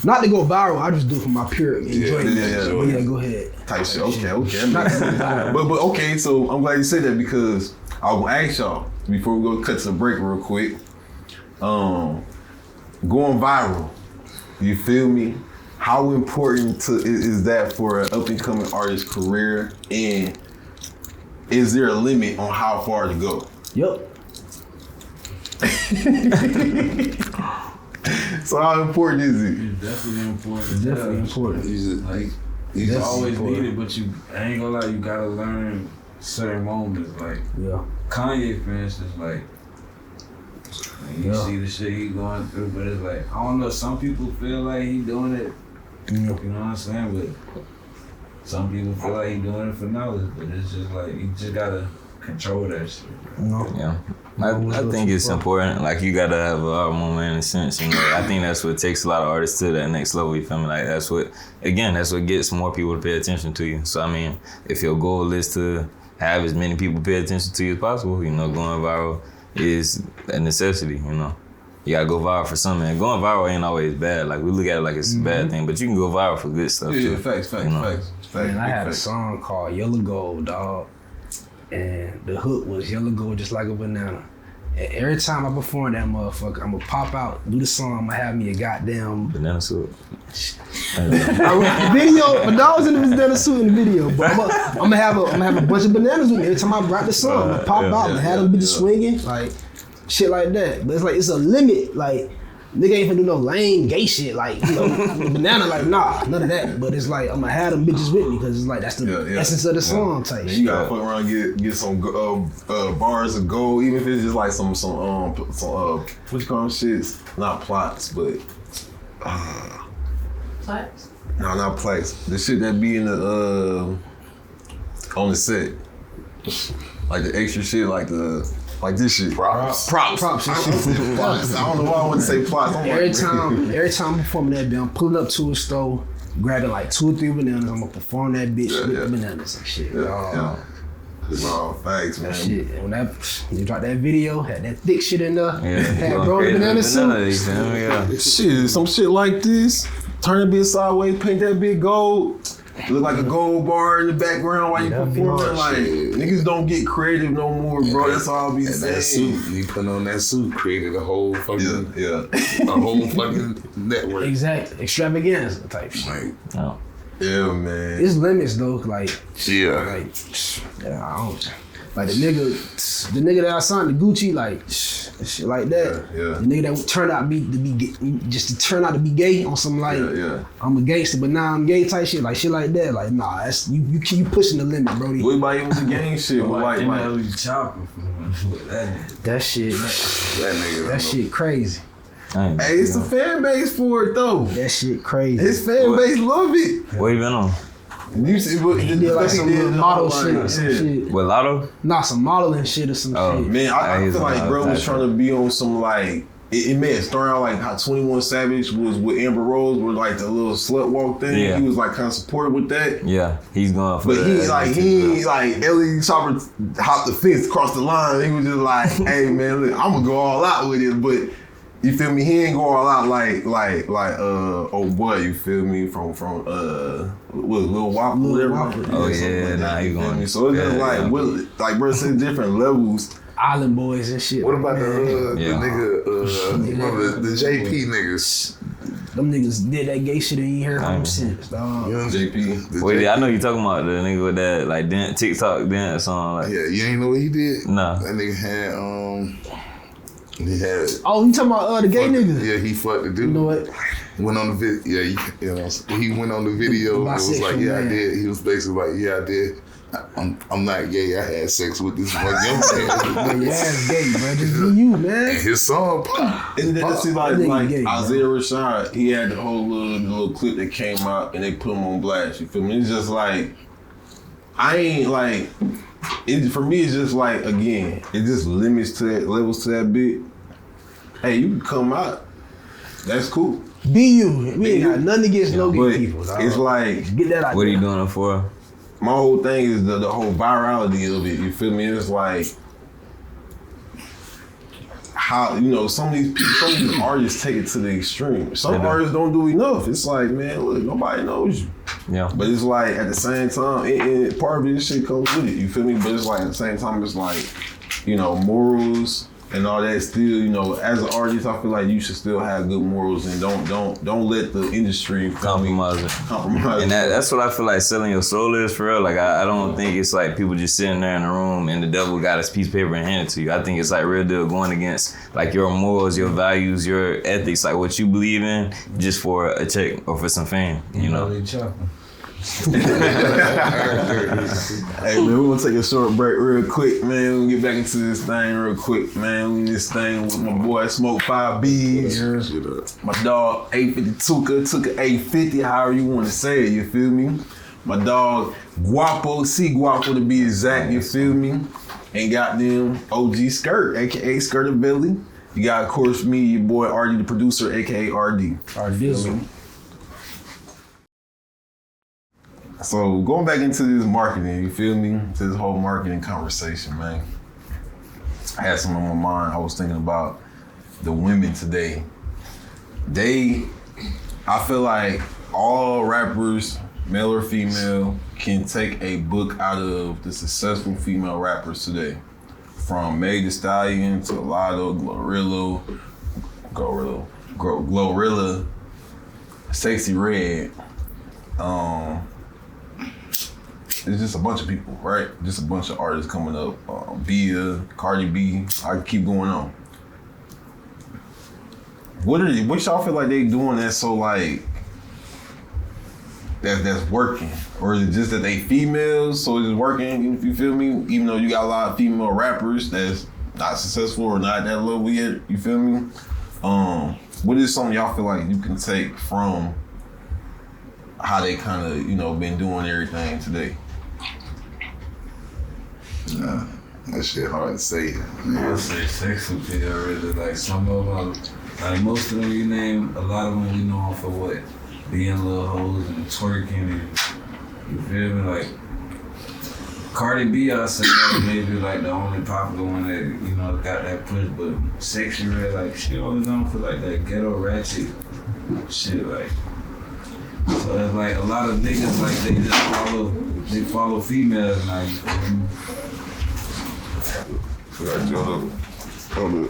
not to go viral. I just do it for my pure enjoyment. Yeah, go ahead. Type shit. Okay. But okay. So I'm glad you said that because I was gonna ask y'all before we go cut to the break real quick. Going viral, you feel me? How important is that for an up and coming artist's career? And is there a limit on how far to go? Yep. So how important is it? It's definitely important. It's definitely important. He's always needed, but I ain't gonna lie, you gotta learn certain moments. Like Kanye, for instance, like you see the shit he going through, but it's like I don't know. Some people feel like he doing it. You know what I'm saying? But some people feel like he doing it for knowledge. But it's just like you just gotta control that shit. Yeah. I think it's important. Like you gotta have a heart moment in a sense. I think that's what takes a lot of artists to that next level. You feel me? Like that's what gets more people to pay attention to you. So I mean, if your goal is to have as many people pay attention to you as possible, going viral is a necessity. You gotta go viral for something. And going viral ain't always bad. Like we look at it like it's a bad thing, but you can go viral for good stuff. Yeah, too. facts. Man, I had a song called Yellow Gold, dog. And the hook was yellow gold just like a banana. And every time I perform that motherfucker, I'm gonna pop out, do the song, I'm gonna have me a goddamn banana suit. The video, my dog was in the banana suit in the video, but I'm gonna have a bunch of bananas with me every time I write the song. I'm gonna pop out and have them bitches swinging, like shit like that. But it's like it's a limit, like nigga ain't finna do no lame gay shit, like banana, like nah, none of that. But it's like I'm gonna have them bitches with me because it's like that's the essence of the song type shit. You gotta fuck around and get some bars of gold, even if it's just like some what you call them shits? Not plots, but Plaques? No, not plaques. The shit that be in the on the set, like the extra shit, like this shit. Props. Props. Plots. I don't know why I want to say plots. Every time I'm performing that bitch, I'm pulling up to a store, grabbing like 2 or 3 bananas. I'm gonna perform that bitch with the bananas and shit. No, thanks, man. Shit. And when you dropped that video, had that thick shit in there, had going bro crazy banana with suit. bananas, Shit, some shit like this. Turn that bitch sideways, paint that bitch gold. look like a gold bar in the background while you performing. Like niggas don't get creative no more, bro. That's all I'll be saying. That suit, you put on that suit, created a whole fucking a whole fucking network. Exactly, extravaganza type shit. Like, No. Yeah, man. It's limits though, like yeah. I don't. Like the nigga that I signed to Gucci, like shit like that. Yeah. The nigga that turned out to be gay, just to turn out to be gay on some like I'm a gangster, but now I'm gay type shit, like shit like that. Like nah, that's you keep pushing the limit, bro. What about even the gang shit? But like chopping that shit, that shit crazy. Hey, it's the fan base for it though. That shit crazy. His fan base love it. What you been on? You see what He did like some model shit, some shit. With Lotto? Nah, some modeling shit or some shit. Man, I feel like bro was trying to be on some like it may have started out like how 21 Savage was with Amber Rose with like the little slut walk thing. Yeah. He was like kind of supportive with that. Yeah, he's going for But that. he like Ellie Chopper hopped the fence across the line. He was just like, hey man, look, I'm gonna go all out with it, but you feel me? He ain't go all out like oh boy, you feel me? From what Lil Wop, whatever. Oh yeah, nah, he going. So it's just like bro, said different levels. Island boys and shit. What about the nigga, the JP niggas? Them niggas did that gay shit and you ain't heard from them since, dog. JP. Wait, I know you talking about the nigga with that like TikTok dance song. Like, Yeah, you ain't know what he did? Nah. That nigga had Oh, you talking about the gay nigga? Yeah, he fucked the dude. You know what? Went on the video. Yeah, you know, he went on the video. It was like, yeah, I did. He was basically like, yeah, I did. I'm not gay. I had sex with this one young man. Yeah, ass gay, bro. Just be you, man. And his song pop. And then see like gay, Isaiah Rashad, he had the whole little clip that came out and they put him on blast. You feel me? It's just like I ain't like it for me. It's just like again, it just limits to that levels to that bit. Hey, you can come out. That's cool. Be you. We ain't got nothing against no gay people, dog. It's like Get that out what are there. you doing it for? my whole thing is the whole virality of it. You feel me? It's like how some of these artists take it to the extreme. Some artists don't do enough. It's like, man, look, nobody knows you. Yeah. But it's like at the same time, it part of this shit comes with it. You feel me? But it's like at the same time, it's like morals and all that. Still, as an artist, I feel like you should still have good morals and don't let the industry Compromise. And that's what I feel like selling your soul is for real. Like I don't think it's like people just sitting there in the room and the devil got his piece of paper and handed to you. I think it's like real deal going against like your morals, your values, your ethics, like what you believe in, just for a check or for some fame. You know. Hey man, we're gonna take a short break real quick, man. We'll get back into this thing real quick, man. We in this thing with my boy Smoke 5 B's. My dog 850 took an 850, however you wanna say it, you feel me? My dog Guapo, C Guapo to be exact, you feel me? And goddamn OG Skirt, aka Skirtabilly. You got of course me, your boy RD the producer, aka RD. RD. So going back into this marketing, you feel me? To this whole marketing conversation, man. I had something on my mind. I was thinking about the women today. I feel like all rappers, male or female, can take a book out of the successful female rappers today. From Meg Thee Stallion to Lotto, Glorilla, Sexy Red. It's just a bunch of people, right? Just a bunch of artists coming up. Bia, Cardi B, I can keep going on. What y'all feel like they doing that's so like, that's working? Or is it just that they females, so it's working, you feel me? Even though you got a lot of female rappers that's not successful or not at that level yet, you feel me? What is something y'all feel like you can take from how they kind of, been doing everything today? Nah, that shit hard to say. I say sex appeal really. Like some of them, like most of them you name, a lot of them we know for what? Being little hoes and twerking and, you feel me? Like Cardi B, I say that maybe like the only popular one that, got that push, but Sexy Red, like she always on for like that ghetto ratchet shit, like So it's like a lot of niggas like they just follow females now. You feel me?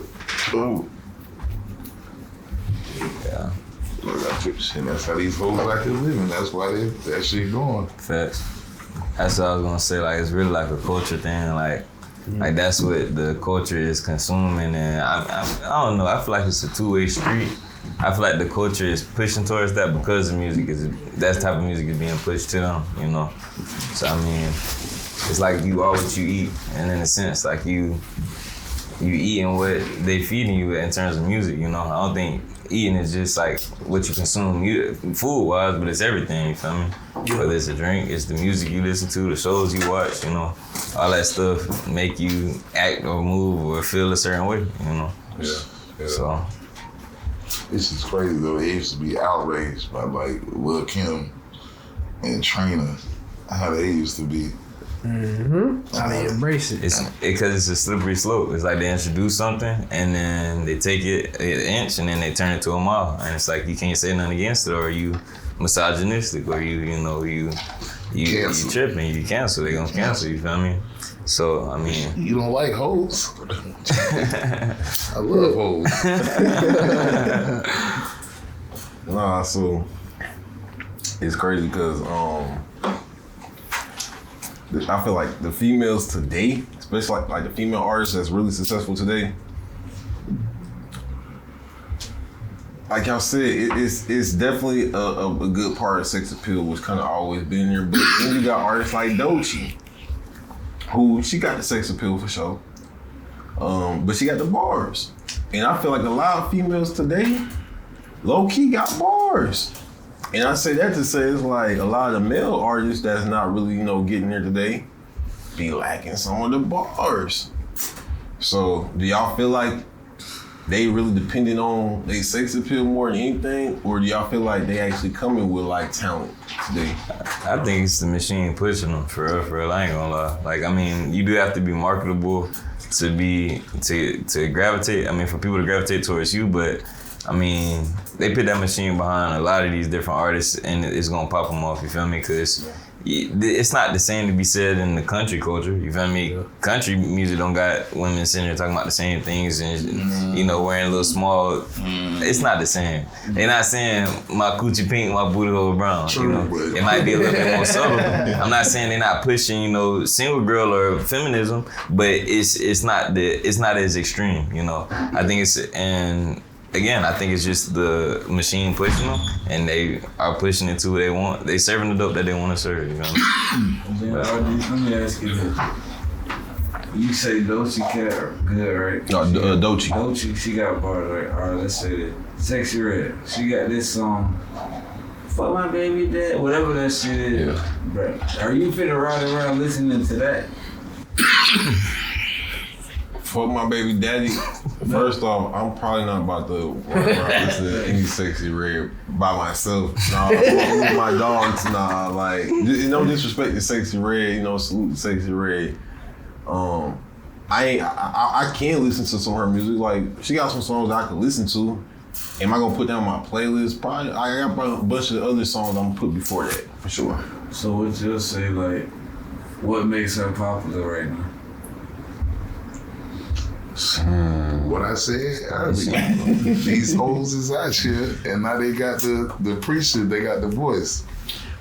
Yeah. And that's how these folks like to live, and that's why that shit going. Facts. That's what I was gonna say. Like it's really like a culture thing. Like that's what the culture is consuming, and I don't know. I feel like it's a two-way street. I feel like the culture is pushing towards that because the music is that type of music is being pushed to them. You know. So I mean, it's like you are what you eat, and in a sense, like you eating what they feeding you in terms of music. You know. I don't think eating is just like what you consume food-wise, but it's everything, you feel me? Whether it's a drink, it's the music you listen to, the shows you watch, you know, all that stuff make you act or move or feel a certain way, you know? Yeah. So. This is crazy though. They used to be outraged by like Lil' Kim and Trina, how they used to be. How they embrace it. It's because it's a slippery slope. It's like they introduce something and then they take it an inch and then they turn it to a mile. And it's like you can't say nothing against it, or you misogynistic, or you tripping, you cancel. They gonna cancel, you feel me? So I mean, you don't like hoes? I love hoes. Nah, so it's crazy because I feel like the females today, especially like the female artists that's really successful today, like y'all said, it's definitely a good part of sex appeal, which kind of always been there. But then you got artists like Doechii, who she got the sex appeal for sure, but she got the bars. And I feel like a lot of females today, low key got bars. And I say that to say it's like a lot of the male artists that's not really, getting there today be lacking some of the bars. So do y'all feel like they really dependent on their sex appeal more than anything? Or do y'all feel like they actually coming with like talent today? I think it's the machine pushing them, for real. I ain't gonna lie. Like, I mean, you do have to be marketable to gravitate. I mean, for people to gravitate towards you, but I mean, they put that machine behind a lot of these different artists and it's gonna pop them off, you feel me? Cause it's not the same to be said in the country culture, you feel me? Yeah. Country music don't got women sitting there talking about the same things and, wearing a little small. It's not the same. They're not saying my coochie pink, my booty hole brown, It might be a little bit more subtle. I'm not saying they're not pushing, single girl or feminism, but it's not as extreme, I think I think it's just the machine pushing them, and they are pushing it to who they want. They serving the dope that they want to serve, Let me ask you this. You say Doechii cat good, right? No, Doechii. Doechii, she got bars, right? All right, let's say that. Sexy Red. She got this song, Fuck My Baby Dad, whatever that shit is. Yeah. Bro, are you finna ride around listening to that? Fuck My Baby Daddy. First off, I'm probably not about to walk around listening to any Sexy Red by myself. Nah, with my dogs, nah, like, no disrespect to Sexy Red, salute to Sexy Red. I can listen to some of her music. Like, she got some songs that I can listen to. Am I gonna put that on my playlist? Probably. I got a bunch of other songs I'm gonna put before that, for sure. So what you'll say, like, what makes her popular right now? What I said, these hoes is out here, and now they got the preacher, they got the voice.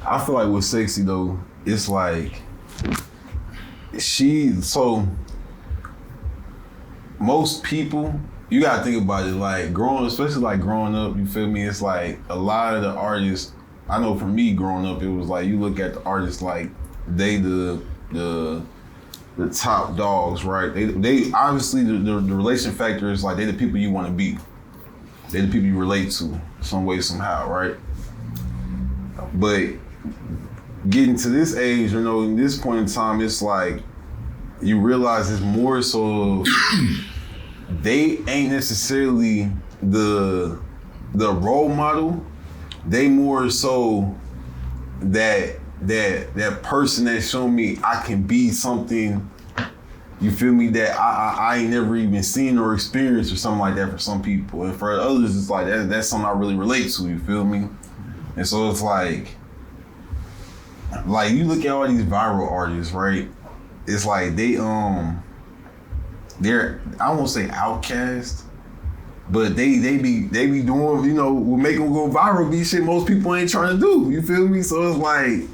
I feel like with Sexy though, it's like most people, you gotta think about it, like especially like growing up, you feel me? It's like a lot of the artists, I know for me growing up, it was like you look at the artists like they the top dogs, right? They obviously the relation factor is like they the people you want to be. They the people you relate to some way, somehow, right? But getting to this age, in this point in time, it's like you realize it's more so they ain't necessarily the role model. They more so that person that showed me I can be something, you feel me, that I ain't never even seen or experienced or something like that for some people. And for others, it's like that's something I really relate to, you feel me? And so it's like you look at all these viral artists, right? It's like they're I won't say outcast, but they be doing, you know, what make them go viral be shit most people ain't trying to do. You feel me? So it's like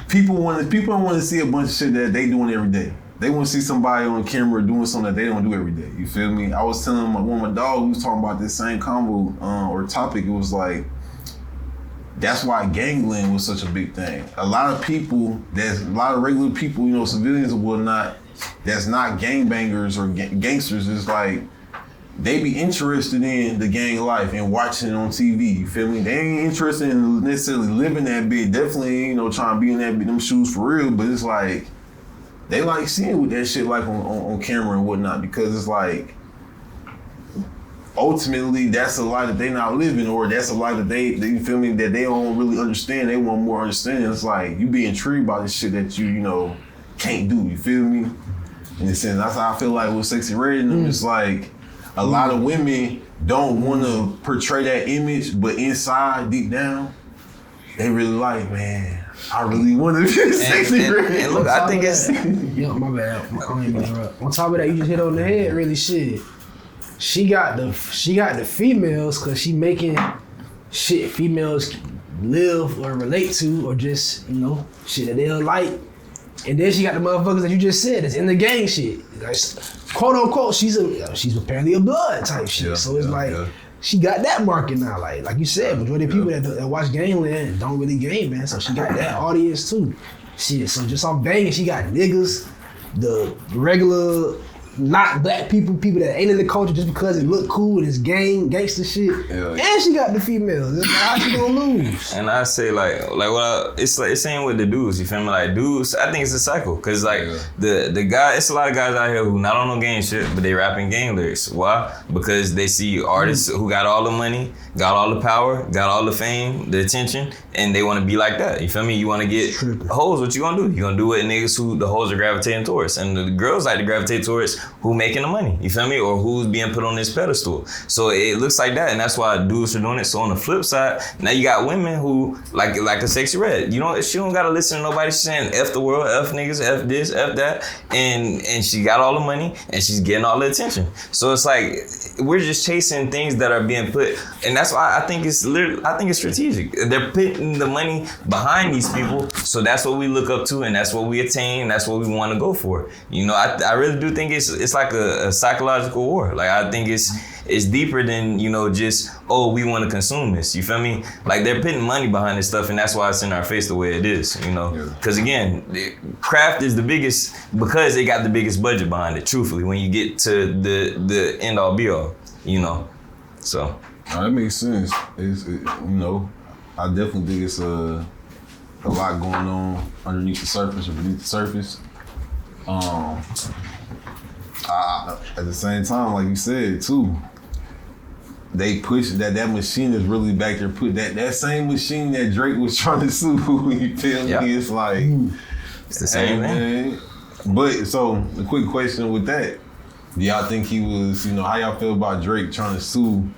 people don't want to see a bunch of shit that they doing every day. They want to see somebody on camera doing something that they don't do every day. You feel me? I was telling one of my dogs who was talking about this same combo or topic. It was like, that's why gangland was such a big thing. A lot of regular people, you know, civilians or whatnot, that's not gangbangers or gangsters. It's like, they be interested in the gang life and watching it on TV. You feel me? They ain't interested in necessarily living that bit. Definitely, you know, trying to be in them shoes for real. But it's like, they like seeing what that shit like on camera and whatnot, because it's like, ultimately that's a life that they not living, or that's a life that they you feel me, that they don't really understand. They want more understanding. It's like, you be intrigued by this shit that you know, can't do. You feel me? In a sense, that's how I feel like with Sexy Red and them. It's like, a lot of women don't want to portray that image, but inside, deep down, they really like, man, I really want to be Sexy Red. And look, I think it's... Yo, my bad. I don't even interrupt. On top of that, you just hit on the head, really shit. She got the females because she making shit females live or relate to, or just, you know, shit that they'll like. And then she got the motherfuckers that you just said that's in the gang shit. Like, quote unquote, she's apparently a blood type shit. Yeah, so it's she got that market now. Like you said, majority of people that watch Gangland don't really game, man. So she got that audience too. Shit. So just off banging, she got niggas, the regular not black people that ain't in the culture just because it look cool and it's gangster shit. Yeah, and she got the females. How she gonna lose? And I say it's the same with the dudes. You feel me? Like dudes, I think it's a cycle, cause like the guy, it's a lot of guys out here who not on no gang shit, but they rapping gang lyrics. Why? Because they see artists who got all the money, got all the power, got all the fame, the attention, and they want to be like that. You feel me? You want to get hoes. What you gonna do? You gonna do it niggas who the hoes are gravitating towards, and the girls like to gravitate towards who making the money, you feel me? Or who's being put on this pedestal. So it looks like that, and that's why dudes are doing it. So on the flip side, now you got women who, like a Sexy Red, you know, she don't gotta listen to nobody. She's saying F the world, F niggas, F this, F that, and she got all the money, and she's getting all the attention. So it's like, we're just chasing things that are being put, and that's why I think it's strategic. They're putting the money behind these people, so that's what we look up to, and that's what we attain, and that's what we want to go for. You know, I really do think it's like a psychological war. Like, I think it's deeper than, you know, just, oh, we want to consume this. You feel me? Like, they're putting money behind this stuff, and that's why it's in our face the way it is, you know? Because again, craft is the biggest, because they got the biggest budget behind it, truthfully, when you get to the end all be all, you know? So. That makes sense. You know, I definitely think it's a lot going on underneath the surface or beneath the surface. At the same time, like you said too, they push that machine is really back there. Put that same machine that Drake was trying to sue. You feel me? It's like it's the same thing. Man. But so the quick question with that, do y'all think he was? You know, how y'all feel about Drake trying to sue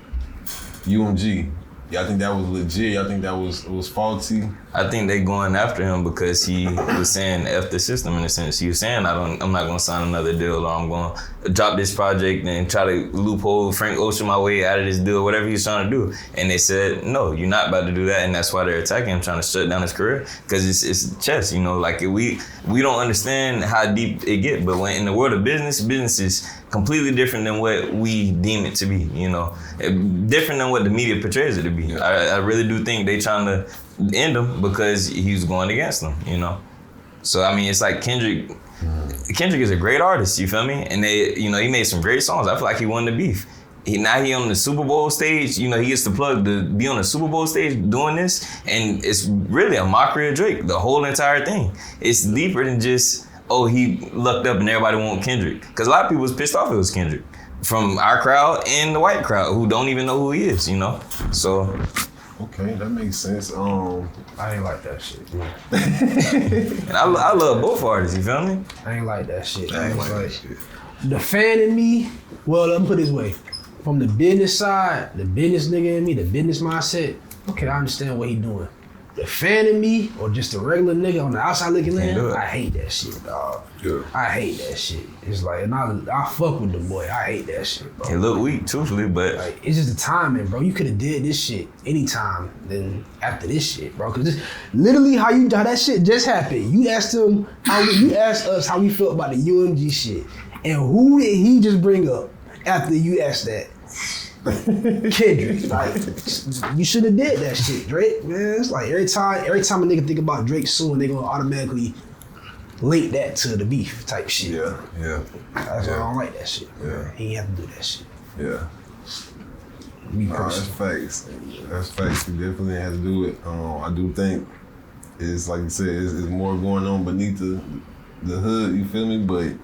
UMG? Y'all think that was legit? Y'all think that was faulty? I think they going after him because he was saying F the system, in a sense. He was saying, I'm not gonna sign another deal, or I'm gonna drop this project and try to loophole Frank Ocean my way out of this deal, whatever he was trying to do. And they said, no, you're not about to do that, and that's why they're attacking him, trying to shut down his career, because it's chess, you know, like we don't understand how deep it get, but when in the world of business is completely different than what we deem it to be, you know, different than what the media portrays it to be. I really do think they trying to end him because he was going against them, you know. So I mean, it's like Kendrick is a great artist, you feel me? And they, you know, he made some great songs. I feel like he won the beef. Now he on the Super Bowl stage, you know, he gets the plug to be on the Super Bowl stage doing this, and it's really a mockery of Drake, the whole entire thing. It's deeper than just, oh, he lucked up and everybody want Kendrick. Because a lot of people was pissed off it was Kendrick. From our crowd and the white crowd who don't even know who he is, you know? So. Okay, that makes sense. I ain't like that shit. And I love both artists, you feel me? I ain't like that shit. I ain't like that shit. The fan in me, well, let me put it this way. From the business side, the business nigga in me, the business mindset, okay, I understand what he doing. The fan in me or just a regular nigga on the outside looking in, I hate that shit, dog. Yeah. I hate that shit. It's like, and I fuck with the boy. I hate that shit, bro. It look weak, truthfully, but Like, it's just the timing, bro. You could have did this shit anytime than after this shit, bro. Cause this, literally how that shit just happened. You asked us how we felt about the UMG shit, and who did he just bring up after you asked that? Kendrick. Like, you should have did that shit, Drake. Man, it's like every time a nigga think about Drake soon, they gonna automatically link that to the beef type shit. Yeah. That's why I don't like that shit. Yeah. He ain't have to do that shit. Yeah. Me That's personally. facts. That's facts. You definitely have to do it. I do think it's like you said, it's more going on beneath the hood. You feel me? But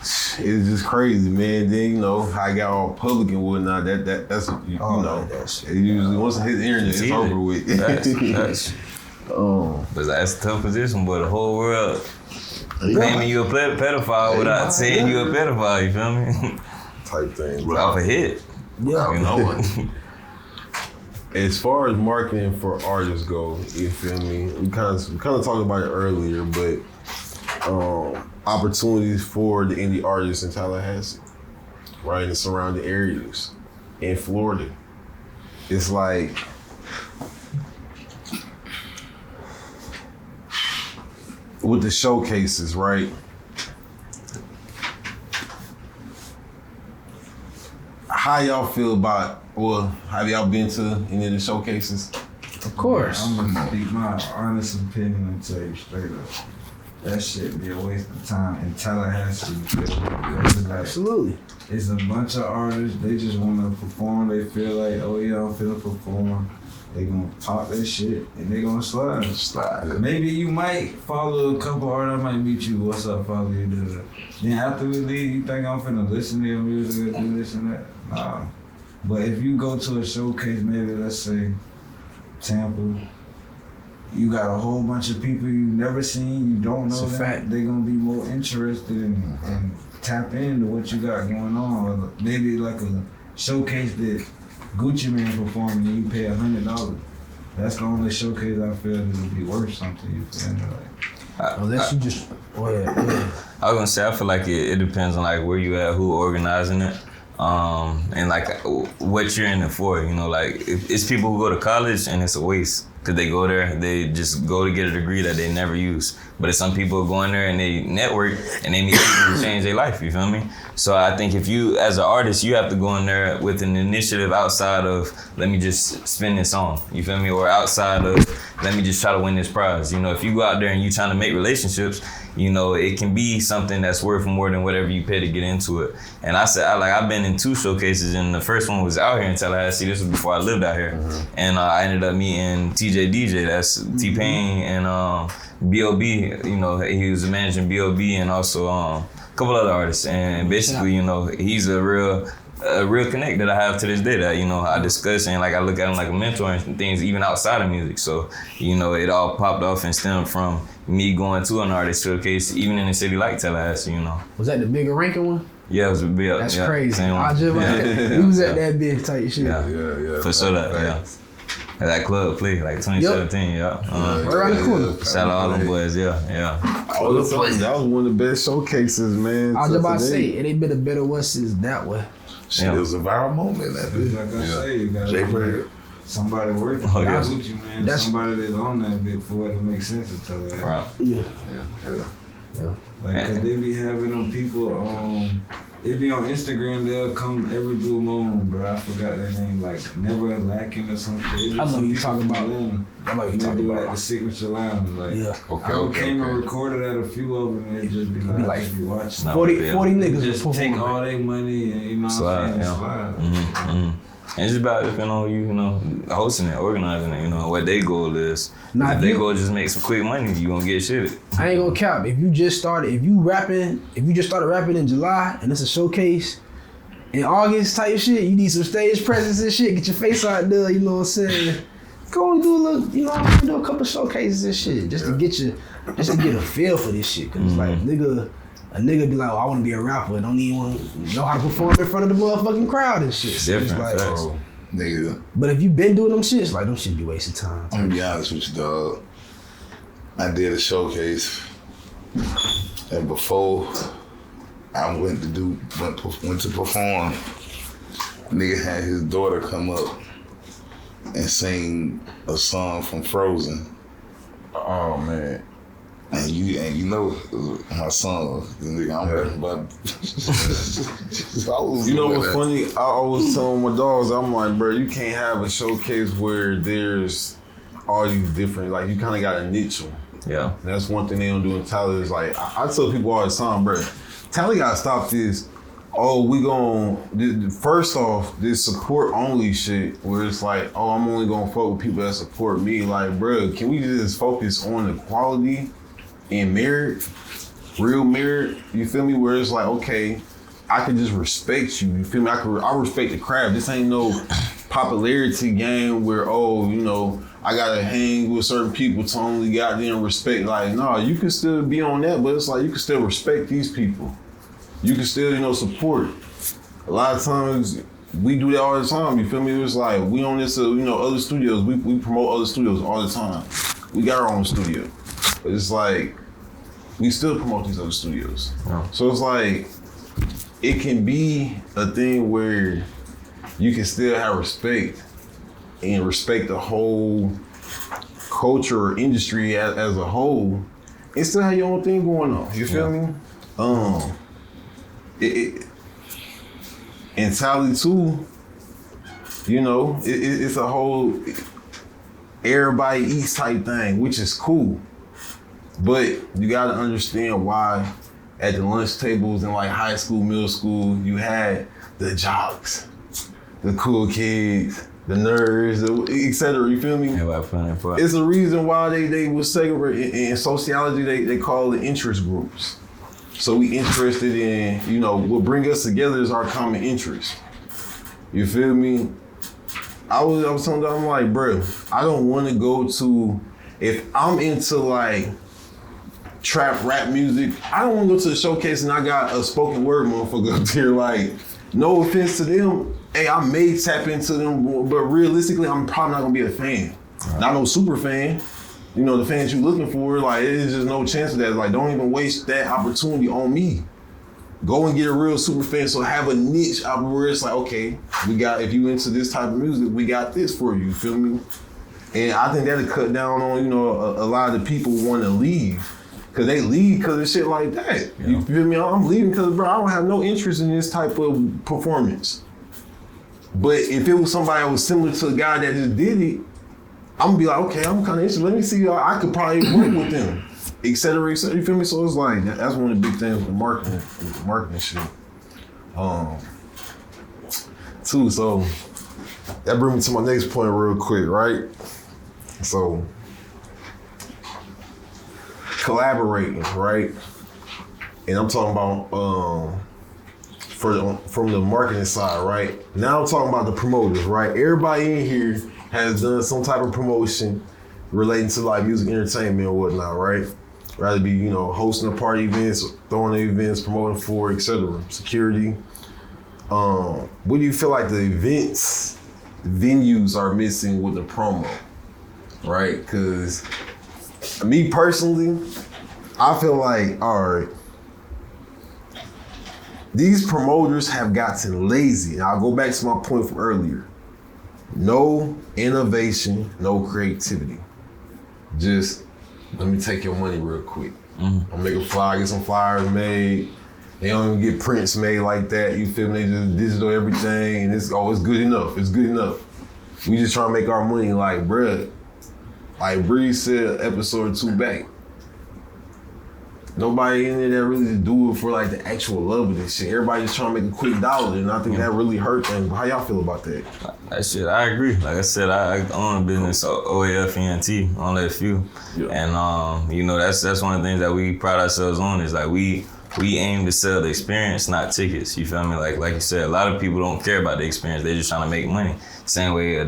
it's just crazy, man. Then you know how I got all public and whatnot. That's you know. That shit. It usually once it hits the internet, it's over with. That's but that's a tough position, but the whole world claiming you a pedophile without saying you a pedophile, you feel me? Type thing. Off a hit. Yeah. You know? As far as marketing for artists go, you feel me? We kind of talked about it earlier, but opportunities for the indie artists in Tallahassee, right in the surrounding areas, in Florida. It's like with the showcases, right? How y'all feel about, well, have y'all been to any of the showcases? Of course. I'm gonna speak my honest opinion and tell you straight up. That shit be a waste of time in Tallahassee. Absolutely. It's a bunch of artists, they just wanna perform, they feel like, oh yeah, I'm finna perform. They gonna talk that shit and they gonna slide. Maybe you might follow a couple artists, I might meet you, what's up, follow you, Then after we leave, you think I'm finna listen to your music or do this and that? Nah. But if you go to a showcase, maybe let's say Tampa, you got a whole bunch of people you never seen, you don't know It's a them, fact. they gonna be more interested in tap into what you got going on. Or maybe like a showcase that Gucci Man performing and you pay $100. That's the only showcase I feel that would be worth something, you feel me? Unless you just, go ahead. I was gonna say, I feel like it depends on like where you at, who organizing it, and like what you're in it for. You know, like it's people who go to college and it's a waste because they go there, they just go to get a degree that they never use. But it's some people who go in there and they network and they meet people who change their life. You feel me? So I think if you, as an artist, you have to go in there with an initiative outside of let me just spin this song. You feel me? Or outside of let me just try to win this prize. You know, if you go out there and you trying to make relationships, you know, it can be something that's worth more than whatever you pay to get into it. And I've been in 2 showcases, and the first one was out here in Tallahassee. This was before I lived out here. Mm-hmm. And I ended up meeting TJ DJ, that's T-Pain and B.O.B. You know, he was managing B.O.B. and also a couple other artists. And basically, you know, he's a real connect that I have to this day that, you know, I discuss and like I look at him like a mentor and things even outside of music. So, you know, it all popped off and stemmed from me going to an artist showcase, even in a city like Tallahassee, you know. Was that the bigger ranking one? Yeah, it was a big. That's yeah, crazy. same one. I just we was at that big type shit. Yeah. For sure, yeah. At that club play, like 2017, yeah. Right around the corner. Shout out all them boys, yeah. That was one of the best showcases, man. I was about to say, it ain't been a better one since that one. Shit, it was a viral moment. That bitch. Like I say, you gotta J-Bird. somebody working Oh, for yeah. Gucci, man. Somebody that's on that bit for it to make sense to tell that. Right. Yeah. Like, cause they be having them people, they be on Instagram, they'll come every blue moon, bro. I forgot their name, like Never Lacking or something. I know you talking about. I know you talking about. Like the signature line, like. Yeah. I came and recorded at a few of them, and it just be like, just be watching. 40 niggas Just take all their money and, you know what I'm saying, slide. Mm-hmm. And it's about depending on who you know, hosting it, organizing it, you know, what their goal is. Nah, if their goal is just make some quick money, you gonna get shit. I ain't gonna cap. If you just started rapping in July and it's a showcase in August type shit, you need some stage presence and shit, get your face out there, you know what I'm saying? Go and do a little, you know, do a couple showcases and shit, just to get a feel for this shit. Cause it's like, a nigga be like, oh, I wanna be a rapper and don't even wanna know how to perform in front of the motherfucking crowd and shit. So it's Different, like, Nigga, But if you been doing them shits, like them shit be wasting time. I'm gonna be honest with you, dog. I did a showcase, and before I went to perform, nigga had his daughter come up and sing a song from Frozen. Oh man. And you know my song, nigga, I'm rapping about. You know what's funny? I always tell my dogs, I'm like, bro, you can't have a showcase where there's all these different, like you kind of got to niche them. Yeah. That's one thing they don't do in Tally is like, I tell people all the time, bro, Tally got to stop this. Oh, we gon' first off, this support only shit where it's like, oh, I'm only gonna fuck with people that support me. Like, bro, can we just focus on the quality and merit, real merit? You feel me? Where it's like, okay, I can just respect you. You feel me? I respect the craft. This ain't no popularity game where, oh, you know, I gotta hang with certain people to only goddamn respect. Like, no, you can still be on that, but it's like you can still respect these people. You can still, you know, support. A lot of times we do that all the time. You feel me? It's like we on this, you know, other studios. We promote other studios all the time. We got our own studio, but it's like we still promote these other studios. Yeah. So it's like it can be a thing where you can still have respect and respect the whole culture or industry as a whole, and still have your own thing going on. You feel me? And Tally too, you know, it's a whole everybody eats type thing, which is cool. But you gotta understand why at the lunch tables in like high school, middle school, you had the jocks, the cool kids, the nerds, etc. You feel me? It's a reason why they was segregated in sociology. They call it interest groups. So we interested in, you know, what bring us together is our common interest. You feel me? I was telling them, I'm like, bro, I don't want to go to, if I'm into like trap rap music, I don't want to go to the showcase and I got a spoken word motherfucker up here. Like, no offense to them. Hey, I may tap into them, but realistically, I'm probably not gonna be a fan. Right. Not no super fan. You know, the fans you looking for, like, there's just no chance of that. Like, don't even waste that opportunity on me. Go and get a real super fan. So have a niche out where it's like, okay, we got, if you into this type of music, we got this for you, feel me? And I think that'll cut down on, you know, a lot of the people want to leave. Cause they leave because of shit like that. Yeah. You feel me? I'm leaving because, bro, I don't have no interest in this type of performance. But if it was somebody that was similar to a guy that just did it, I'm gonna be like, okay, I'm kind of interested. Let me see, I could probably work with them, et cetera, et cetera. You feel me? So it's like, that's one of the big things with marketing shit. Too, so that brings me to my next point real quick, right? So, collaborating, right? And I'm talking about from the marketing side, right? Now I'm talking about the promoters, right? Everybody in here has done some type of promotion relating to like music entertainment or whatnot, right? Rather be, you know, hosting a party events, throwing the events, promoting for, etc. Security. What do you feel like the venues are missing with the promo, right? Because me personally, I feel like, all right, these promoters have gotten lazy. And I'll go back to my point from earlier. No innovation, no creativity. Just, let me take your money real quick. I'll make a flyer, get some flyers made. They don't even get prints made like that. You feel me? They just digital everything, and it's good enough. It's good enough. We just trying to make our money. Like, bruh, like Bree said episode 2 back. Nobody in there that really do it for like the actual love of this shit. Everybody just trying to make a quick dollar, and I think that really hurt them. How y'all feel about that? That shit, I agree. Like I said, I own a business, OAFENT, only a few. Yeah. And you know, that's one of the things that we pride ourselves on is like we we aim to sell the experience, not tickets. You feel me? Like you said, a lot of people don't care about the experience. They're just trying to make money. Same way a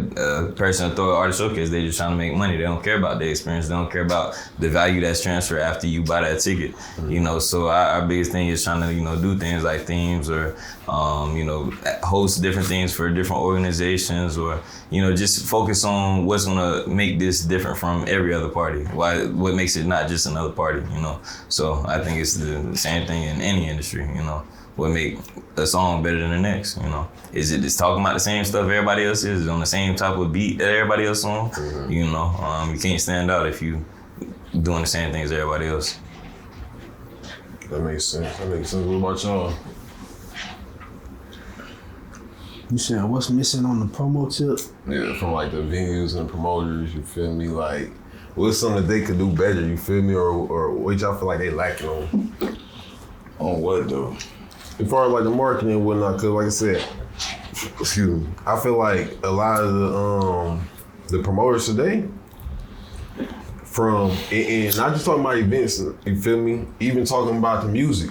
person throw an artist showcase, they just trying to make money. They don't care about the experience. They don't care about the value that's transferred after you buy that ticket. Mm-hmm. You know, so our biggest thing is trying to, you know, do things like themes or, you know, host different things for different organizations or, you know, just focus on what's gonna make this different from every other party. What makes it not just another party, you know? So I think it's the same thing in any industry, you know? What make a song better than the next, you know? Is it just talking about the same stuff everybody else is on the same type of beat that everybody else on? Mm-hmm. You know, you can't stand out if you doing the same things as everybody else. That makes sense. What about y'all? You saying what's missing on the promo tip? Yeah, from like the venues and promoters, you feel me? Like, what's something that they could do better, you feel me? Or what y'all feel like they lacking on? On what though? As far as like the marketing and whatnot, cause like I said, excuse me, I feel like a lot of the promoters today, from and not just talking about events, you feel me? Even talking about the music,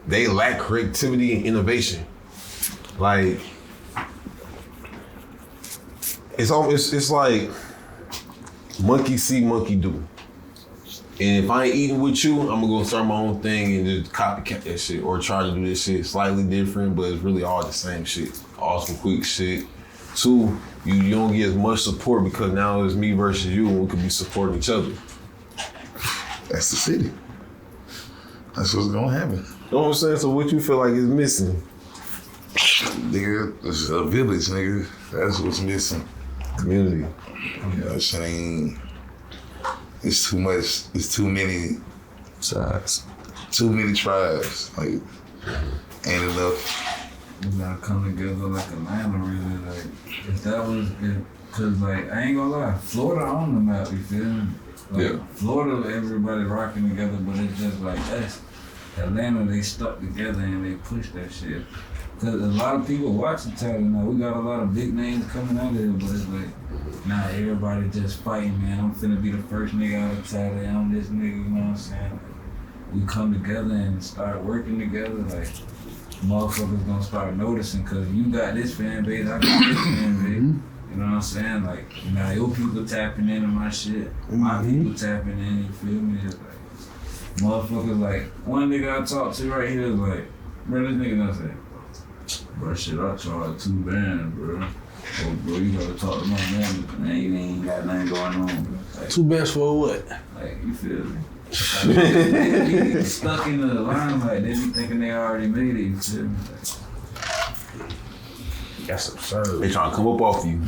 they lack creativity and innovation. Like it's like monkey see, monkey do. And if I ain't eating with you, I'm gonna go start my own thing and just copycat that shit or try to do this shit slightly different, but it's really all the same shit. All some quick shit. Two, you don't get as much support because now it's me versus you and we could be supporting each other. That's the city. That's what's gonna happen. You know what I'm saying? So what you feel like is missing? Nigga, it's a village, nigga. That's what's missing. Community. You know, shit ain't... It's too much. It's too many sides. Too many tribes. Like, ain't enough. We gotta come together like Atlanta, really. Like, if that was, cause like, I ain't gonna lie, Florida on the map, you feel me? Like, yeah. Florida, everybody rocking together, but it's just like us. Atlanta, they stuck together and they push that shit. Cause a lot of people watching Tyler now. We got a lot of big names coming out of here, but it's like, nah, everybody just fighting, man. I'm finna be the first nigga out of Tyler. I'm this nigga, you know what I'm saying? Like, we come together and start working together, like, motherfuckers gonna start noticing, cause you got this fan base, I got this fan base. You know what I'm saying? Like, now your people tapping into my shit, my people tapping in, you feel me? It's like, motherfuckers like, one nigga I talked to right here is like, bro, this nigga gonna say, bro, shit, I charge 2 bands, bro. Oh, bro, you gotta talk to my man. Man, you ain't got nothing going on, bro. Like, 2 bands for what? Like, you feel me? Like, they be stuck in the limelight. They be thinking they already made it, you feel me? That's absurd. They trying to come up off you.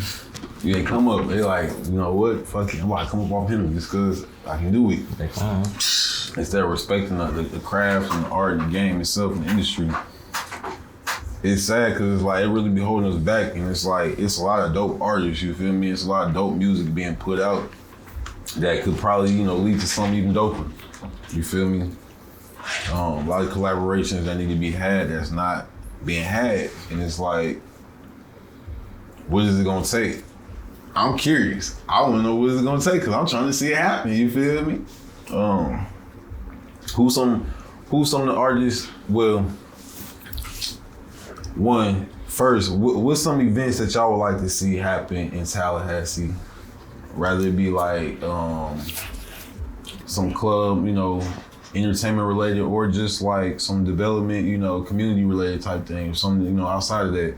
You ain't come up. They like, you know what? Fuck it. I'm about to come up off him just cause I can do it. Instead of respecting the craft and the art and the game itself and the industry. It's sad because it's like it really be holding us back, and it's like it's a lot of dope artists. You feel me? It's a lot of dope music being put out that could probably, you know, lead to something even doper. You feel me? A lot of collaborations that need to be had that's not being had, and it's like, what is it gonna take? I'm curious. I want to know what is it gonna take because I'm trying to see it happen. You feel me? Who's some of the artists? Well. One, first, what's some events that y'all would like to see happen in Tallahassee? Rather it be like some club, you know, entertainment related, or just like some development, you know, community related type thing, or something, you know, outside of that.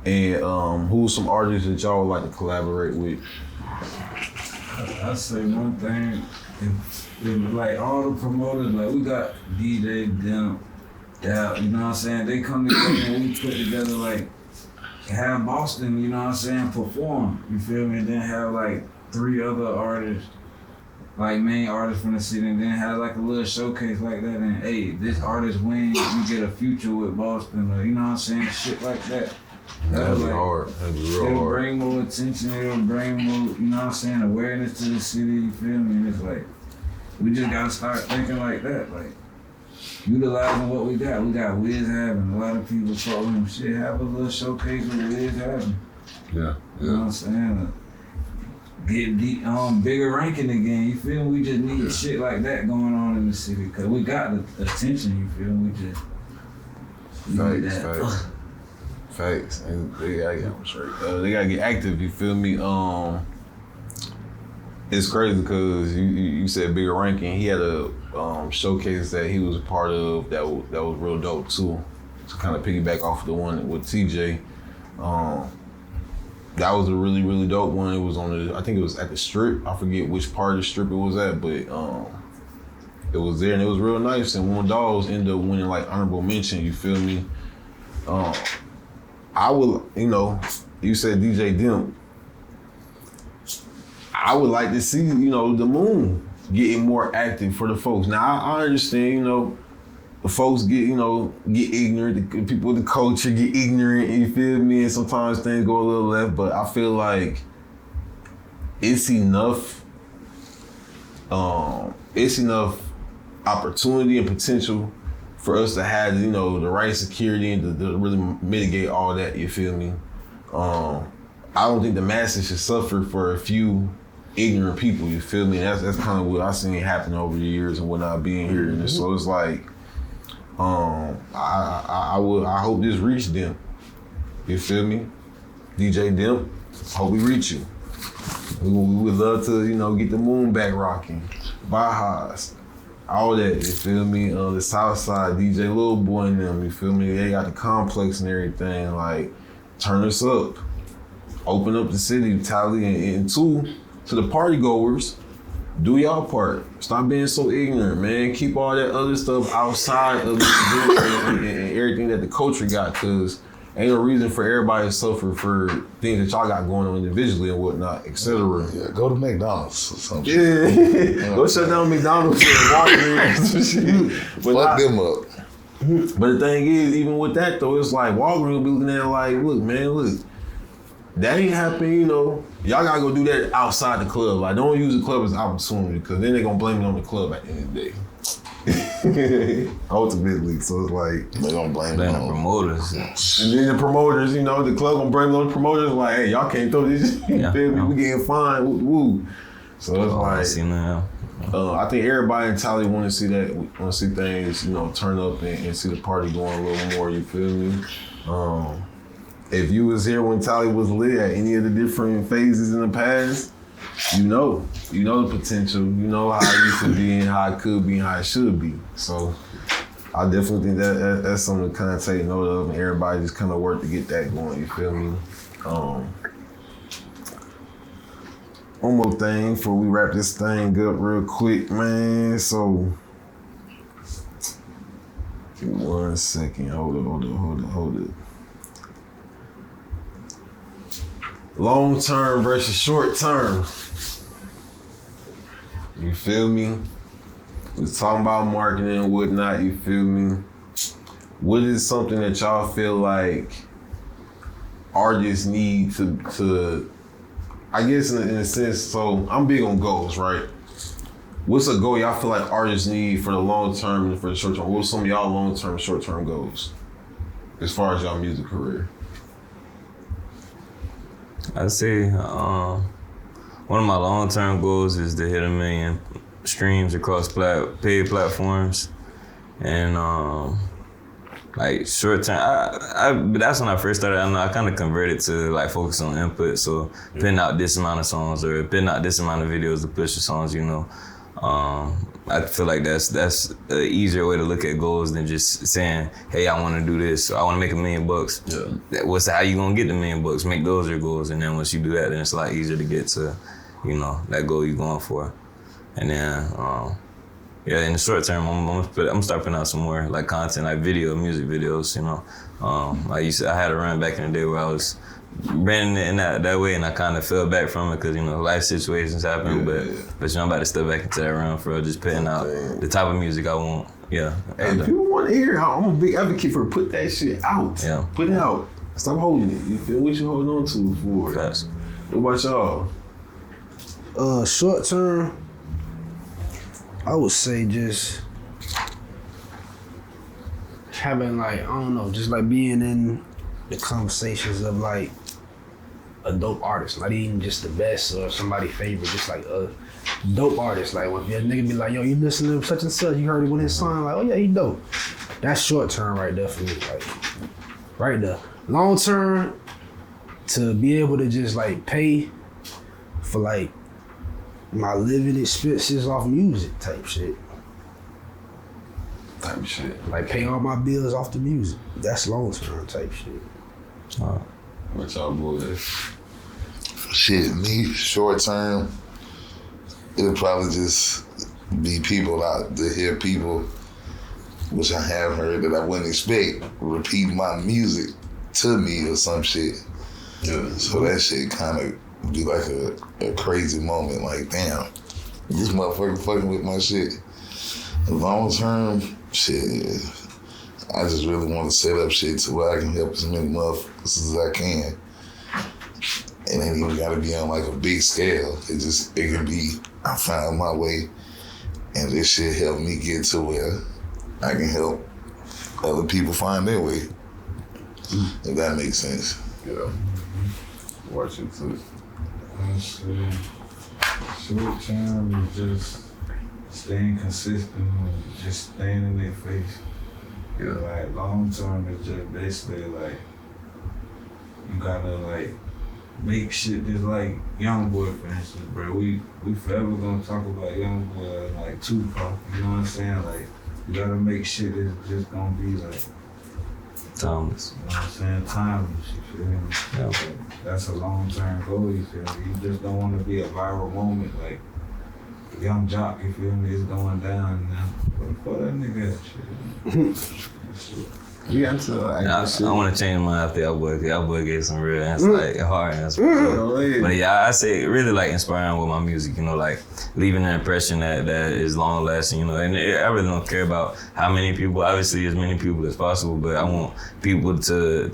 And who's some artists that y'all would like to collaborate with? I say one thing, if like all the promoters, like we got DJ, them. Yeah, you know what I'm saying? They come together and we put together like, have Boston, you know what I'm saying, perform, you feel me? And then have like 3 other artists, like main artists from the city, and then have like a little showcase like that. And hey, this artist wins, you get a future with Boston, or you know what I'm saying? Shit like that. That'd be hard. That'd be real hard. It'll bring more attention, it'll bring more, you know what I'm saying, awareness to the city, you feel me? And it's like, we just gotta start thinking like that, like, utilizing what we got. We got Wiz having a lot of people fuck with him. Shit, have a little showcase with Wiz having. Yeah. You know what I'm saying? get bigger ranking again. You feel me? We just need shit like that going on in the city because we got the attention. You feel me? We just need that. Facts. And they gotta get straight. They gotta get active. You feel me? It's crazy because you said bigger ranking. He had a showcase that he was a part of that was real dope too. To kind of piggyback off the one with TJ. That was a really, really dope one. It was I think it was at the Strip. I forget which part of the Strip it was at, but it was there and it was real nice. And one of those ended up winning like honorable mention. You feel me? I would, you said DJ Dimp. I would like to see, the Moon getting more active for the folks. Now I understand, the folks get ignorant. The people with the culture get ignorant. You feel me? And sometimes things go a little left, but I feel like it's enough. It's enough opportunity and potential for us to have, the right security and to really mitigate all that. You feel me? I don't think the masses should suffer for a few ignorant people. You feel me? That's kind of what I've seen happen over the years and whatnot being here. And so it's like, I hope this reached them. You feel me? DJ Dimp, hope we reach you. We would love to, get the Moon back rocking. Bajas, all that, you feel me? The South Side, DJ Lil Boy and them, you feel me? They got the complex and everything, like, turn us up. Open up the city, Tally, and two, to the party goers, do y'all part. Stop being so ignorant, man. Keep all that other stuff outside of and everything that the culture got, because ain't no reason for everybody to suffer for things that y'all got going on individually and whatnot, etc. Yeah, go to McDonald's or something. Yeah, go shut down McDonald's and Walgreens. Fuck them up. But the thing is, even with that though, it's like Walgreens will be looking at it like, look, that ain't happening, Y'all gotta go do that outside the club. Like, don't use the club as an opportunity, because then they're gonna blame it on the club at the end of the day. Ultimately, so it's like they're gonna blame the on promoters. And then the promoters, the club gonna blame it on the promoters. Like, hey, y'all can't throw this. Yeah, we getting fined. Woo. So it's I think everybody in Tally want to see that. Want to see things, turn up and see the party going a little more. You feel me? If you was here when Tally was lit at any of the different phases in the past, you know the potential, how it used to be and how it could be and how it should be. So I definitely think that's something to kind of take note of, and everybody just kind of work to get that going, you feel me? One more thing before we wrap this thing up real quick, man. So, 1 second, hold it. Long term versus short term. You feel me? We're talking about marketing and whatnot, you feel me? What is something that y'all feel like artists need to I guess in a sense, so I'm big on goals, right? What's a goal y'all feel like artists need for the long term and for the short term? What's some of y'all long term, short term goals as far as y'all music career? I'd say one of my long-term goals is to hit 1 million streams across paid platforms, and like short-term. But that's when I first started. I kind of converted to like focus on input, so putting out this amount of songs or putting out this amount of videos to push the songs. I feel like that's an easier way to look at goals than just saying, hey, I want to do this, I want to make $1 million. Yeah. How you gonna get the $1 million? Make those your goals, and then once you do that, then it's a lot easier to get to, that goal you're going for. And then, in the short term, I'm gonna start putting out some more like content, like music videos. I had a run back in the day where I was ran in that way, and I kind of fell back from it because life situations happen. But I'm about to step back into that run for just putting out the type of music I want. Yeah. Hey, people want to hear how I'm a big advocate for put that shit out. Yeah. Put it out. Stop holding it. You feel what you holding on to for? Facts. What about y'all? Short term, I would say just having just being in the conversations of a dope artist, not even just the best or somebody's favorite, just like a dope artist. Like when a nigga be like, yo, you listen to such and such, you heard it when his song, like, oh yeah, he dope. That's short term right there for me, like right there. Long term, to be able to just like pay for like my living expenses off music type shit. Like pay all my bills off the music. That's long term type shit. What y'all boys? Shit, me, short term, it'll probably just be people out to hear people, which I have heard that I wouldn't expect, repeat my music to me or some shit. Yeah. So that shit kind of be like a crazy moment, like, damn, this motherfucker fucking with my shit. Long term, shit, I just really want to set up shit to where I can help as many motherfuckers as I can. It ain't even gotta be on like a big scale. It can be, I found my way, and this shit helped me get to where I can help other people find their way. If that makes sense. Yeah. Watch it too. Short term is just staying consistent and just staying in their face. Yeah. Like long term is just basically like you gotta like make shit just like Young Boy, for instance, bro. We forever gonna talk about Young Boy like Tupac. You know what I'm saying? Like you gotta make shit that's just gonna be like Timeless. You know what I'm saying? Timeless, you feel me? Yeah. Like, that's a long-term goal, you feel me? You just don't want to be a viral moment like Young Jock, you feel me? It's going down now. But fuck that nigga shit. You got to I want to change mine after Outweigh gave some real answers, like hard answers. But yeah, I say really like inspiring with my music, you know, like leaving an impression that is long lasting, you know. And I really don't care about how many people, obviously as many people as possible, but I want people to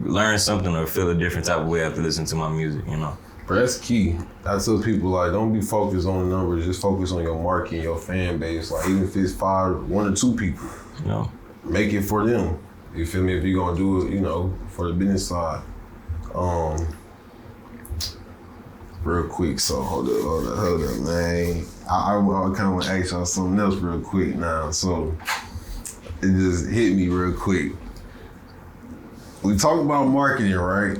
learn something or feel a different type of way after listening to my music, you know. Bro, that's key. I tell people, like, don't be focused on the numbers, just focus on your market and your fan base. Like, even if it's 1 or 2 people, You know. make it for them. You feel me? If you're gonna do it, you know, for the business side. Real quick, so hold up, man. I kind of want to ask y'all something else real quick now. So it just hit me real quick. We talk about marketing, right?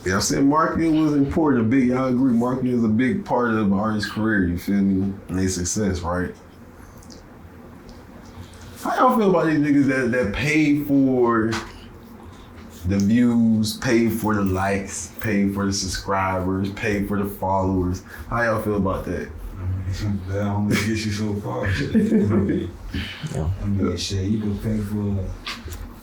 Yeah, I said marketing was important. Y'all agree marketing is a big part of an artist's career, you feel me? And their success, right? How y'all feel about these niggas that pay for the views, pay for the likes, pay for the subscribers, pay for the followers? How y'all feel about that? That only gets you so far. I mean, shit, you can pay for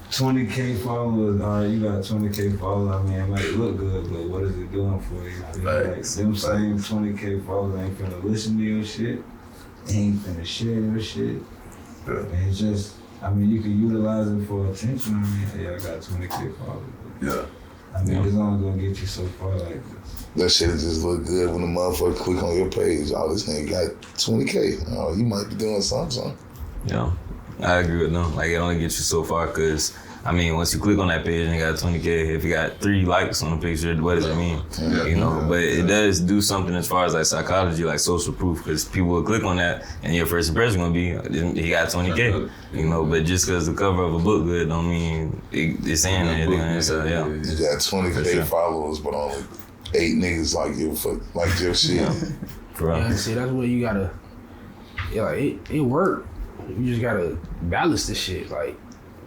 20K followers, or you got 20K followers. I mean, it might look good, but what is it doing for you? Like, them same 20K followers ain't finna listen to your shit, ain't finna share your shit. Yeah. And it's just, I mean, you can utilize it for attention. I mean, hey, I got 20K followers. Yeah. I mean, it's only gonna get you so far like this. That shit just look good when the motherfucker click on your page. Oh, this nigga got 20K. Oh, you might be doing something. Yeah, I agree with them. Like, it only gets you so far because, I mean, once you click on that page and you got 20K, if you got 3 likes on the picture, what does it mean? Yeah. You know, but it does do something as far as like psychology, like social proof, because people will click on that and your first impression gonna be, he got 20K, you know, but just because the cover of a book good don't mean it's saying anything. So, yeah. You got 20K followers, but only 8 niggas like you for like your shit. Yeah, see, that's where you gotta, like, it worked. You just gotta balance this shit, like,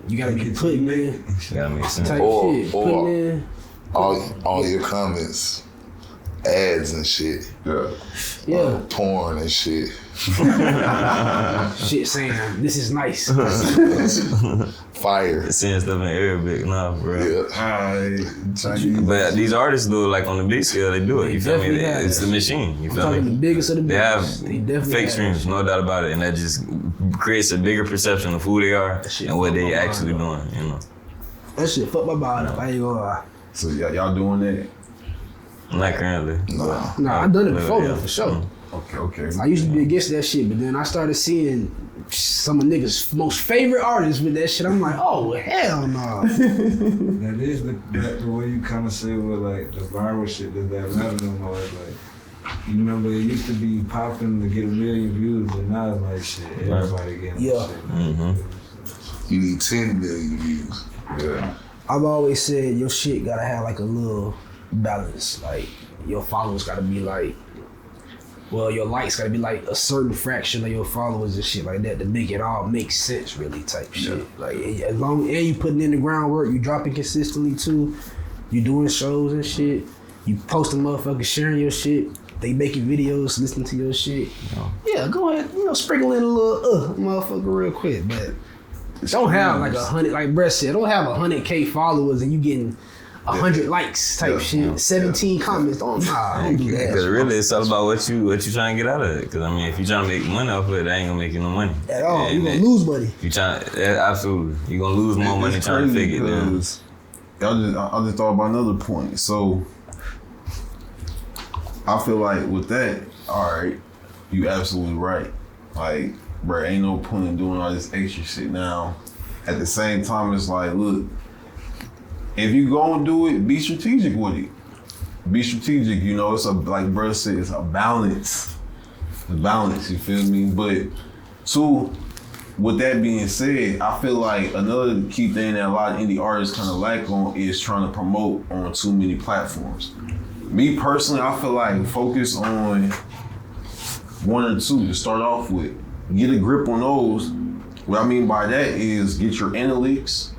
you gotta be putting in Gotta make sense. type Or- shit. or- Putting in. All your comments, ads and shit, Yeah. porn and shit. Shit saying, this is nice. Fire. Saying stuff in Arabic, nah, bro. Yeah. But these artists do it like on the big scale, they do it. You feel me? definitely have It's the machine. You I'm feel talking the me? biggest of the They have biggest. They definitely fake have. streams, no doubt about it, and that just creates a bigger perception of who they are shit and what fuck they my actually mind doing. You know. That shit fuck my body up. I ain't gonna lie. So y'all doing that? Not currently. Nah. I done it before Yeah. for sure. Okay. I used to be against that shit, but then I started seeing some of niggas' most favorite artists with that shit. I'm like, oh hell no. That is the way you kind of say with like the viral shit that matter no more. Like, you remember it used to be popping to get 1 million views, and now it's like shit, everybody getting Yeah. shit. Mm-hmm. You need 10 million views. Yeah. I've always said your shit gotta have like a little balance. Like your followers gotta be like, well, your likes gotta be like a certain fraction of your followers and shit like that to make it all make sense, really type shit. Like as long and you putting in the groundwork, you dropping consistently too, you doing shows and shit, you posting motherfuckers sharing your shit, they making videos, listening to your shit. Yeah, go ahead, sprinkle in a little motherfucker real quick, but don't have like 100, like Brett said, don't have 100K followers and you getting 100 likes type shit, 17 comments. Don't do that. Because really, it's all about what you trying to get out of it. Because I mean, if you trying to make money off of it, that ain't gonna make you no money At all. And You gonna lose money. If you absolutely, you gonna lose more money It's trying to crazy figure it out. because I just thought about another point. So I feel like with that, all right, you absolutely right. Like, bro, ain't no point in doing all this extra shit now. At the same time, it's like, look, if you gonna do it, be strategic with it. Be strategic, it's like bro said, it's a balance. The balance, you feel me? But two, with that being said, I feel like another key thing that a lot of indie artists kind of lack on is trying to promote on too many platforms. Me personally, I feel like focus on one or two to start off with. Get a grip on those. What I mean by that is get your analytics.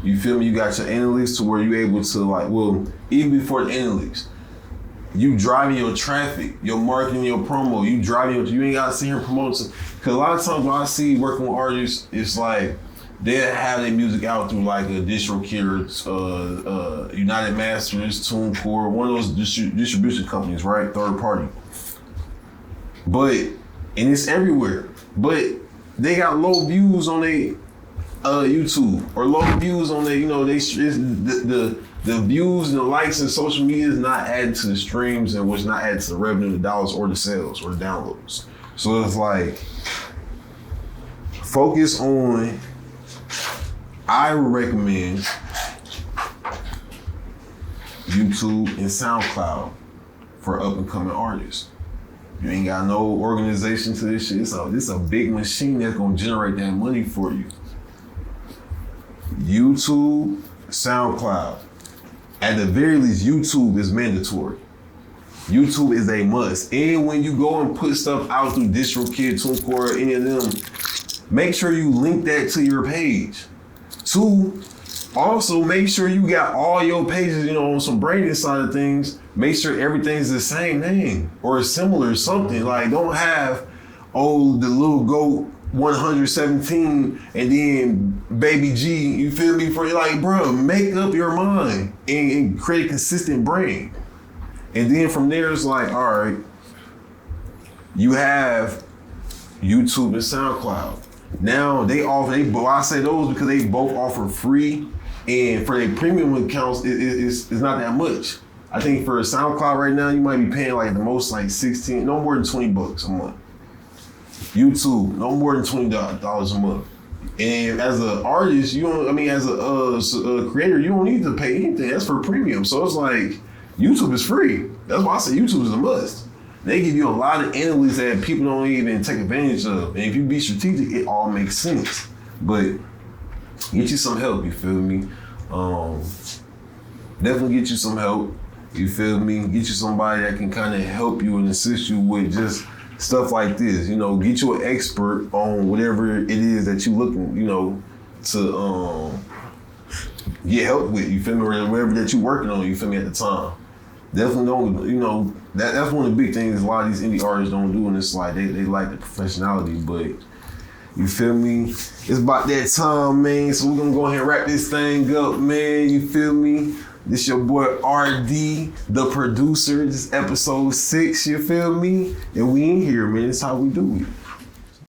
You feel me? You got your analytics to where you're able to even before the analytics, you driving your traffic, your marketing, your promo, you ain't gotta sit here and promote. Cause a lot of times when I see working with artists, it's like they'll have their music out through like a DistroKid, United Masters, TuneCore, one of those distribution companies, right? Third party. And it's everywhere. But they got low views on their YouTube or low views on their, the views and the likes and social media is not adding to the streams and was not adding to the revenue, the dollars or the sales or the downloads. So it's like, focus on, I would recommend YouTube and SoundCloud for up and coming artists. You ain't got no organization to this shit. It's a big machine that's gonna generate that money for you. YouTube, SoundCloud. At the very least, YouTube is mandatory. YouTube is a must. And when you go and put stuff out through DistroKid, TuneCore, any of them, make sure you link that to your page. Two, also make sure you got all your pages, on some branding side of things. Make sure everything's the same name or similar something. Like, don't have, the little goat 117 and then Baby G, you feel me? For like, bro, make up your mind and create a consistent brand. And then from there, it's like, all right, you have YouTube and SoundCloud. Now I say those because they both offer free, and for their premium accounts, it's not that much. I think for SoundCloud right now, you might be paying like the most like $16, no more than $20 a month. YouTube, no more than $20 a month. And as an artist, as a creator, you don't need to pay anything. That's for premium. So it's like, YouTube is free. That's why I say YouTube is a must. They give you a lot of analytics that people don't even take advantage of. And if you be strategic, it all makes sense. But get you some help, you feel me? Definitely get you some help, you feel me? Get you somebody that can kind of help you and assist you with just stuff like this. Get you an expert on whatever it is that you looking, to get help with, you feel me? Or whatever that you working on, you feel me, at the time. Definitely don't, that's one of the big things a lot of these indie artists don't do, and it's like they like the professionality, but you feel me? It's about that time, man, so we're gonna go ahead and wrap this thing up, man, you feel me? This your boy RD, the producer. This is episode 6, you feel me? And we in here, man, it's how we do it.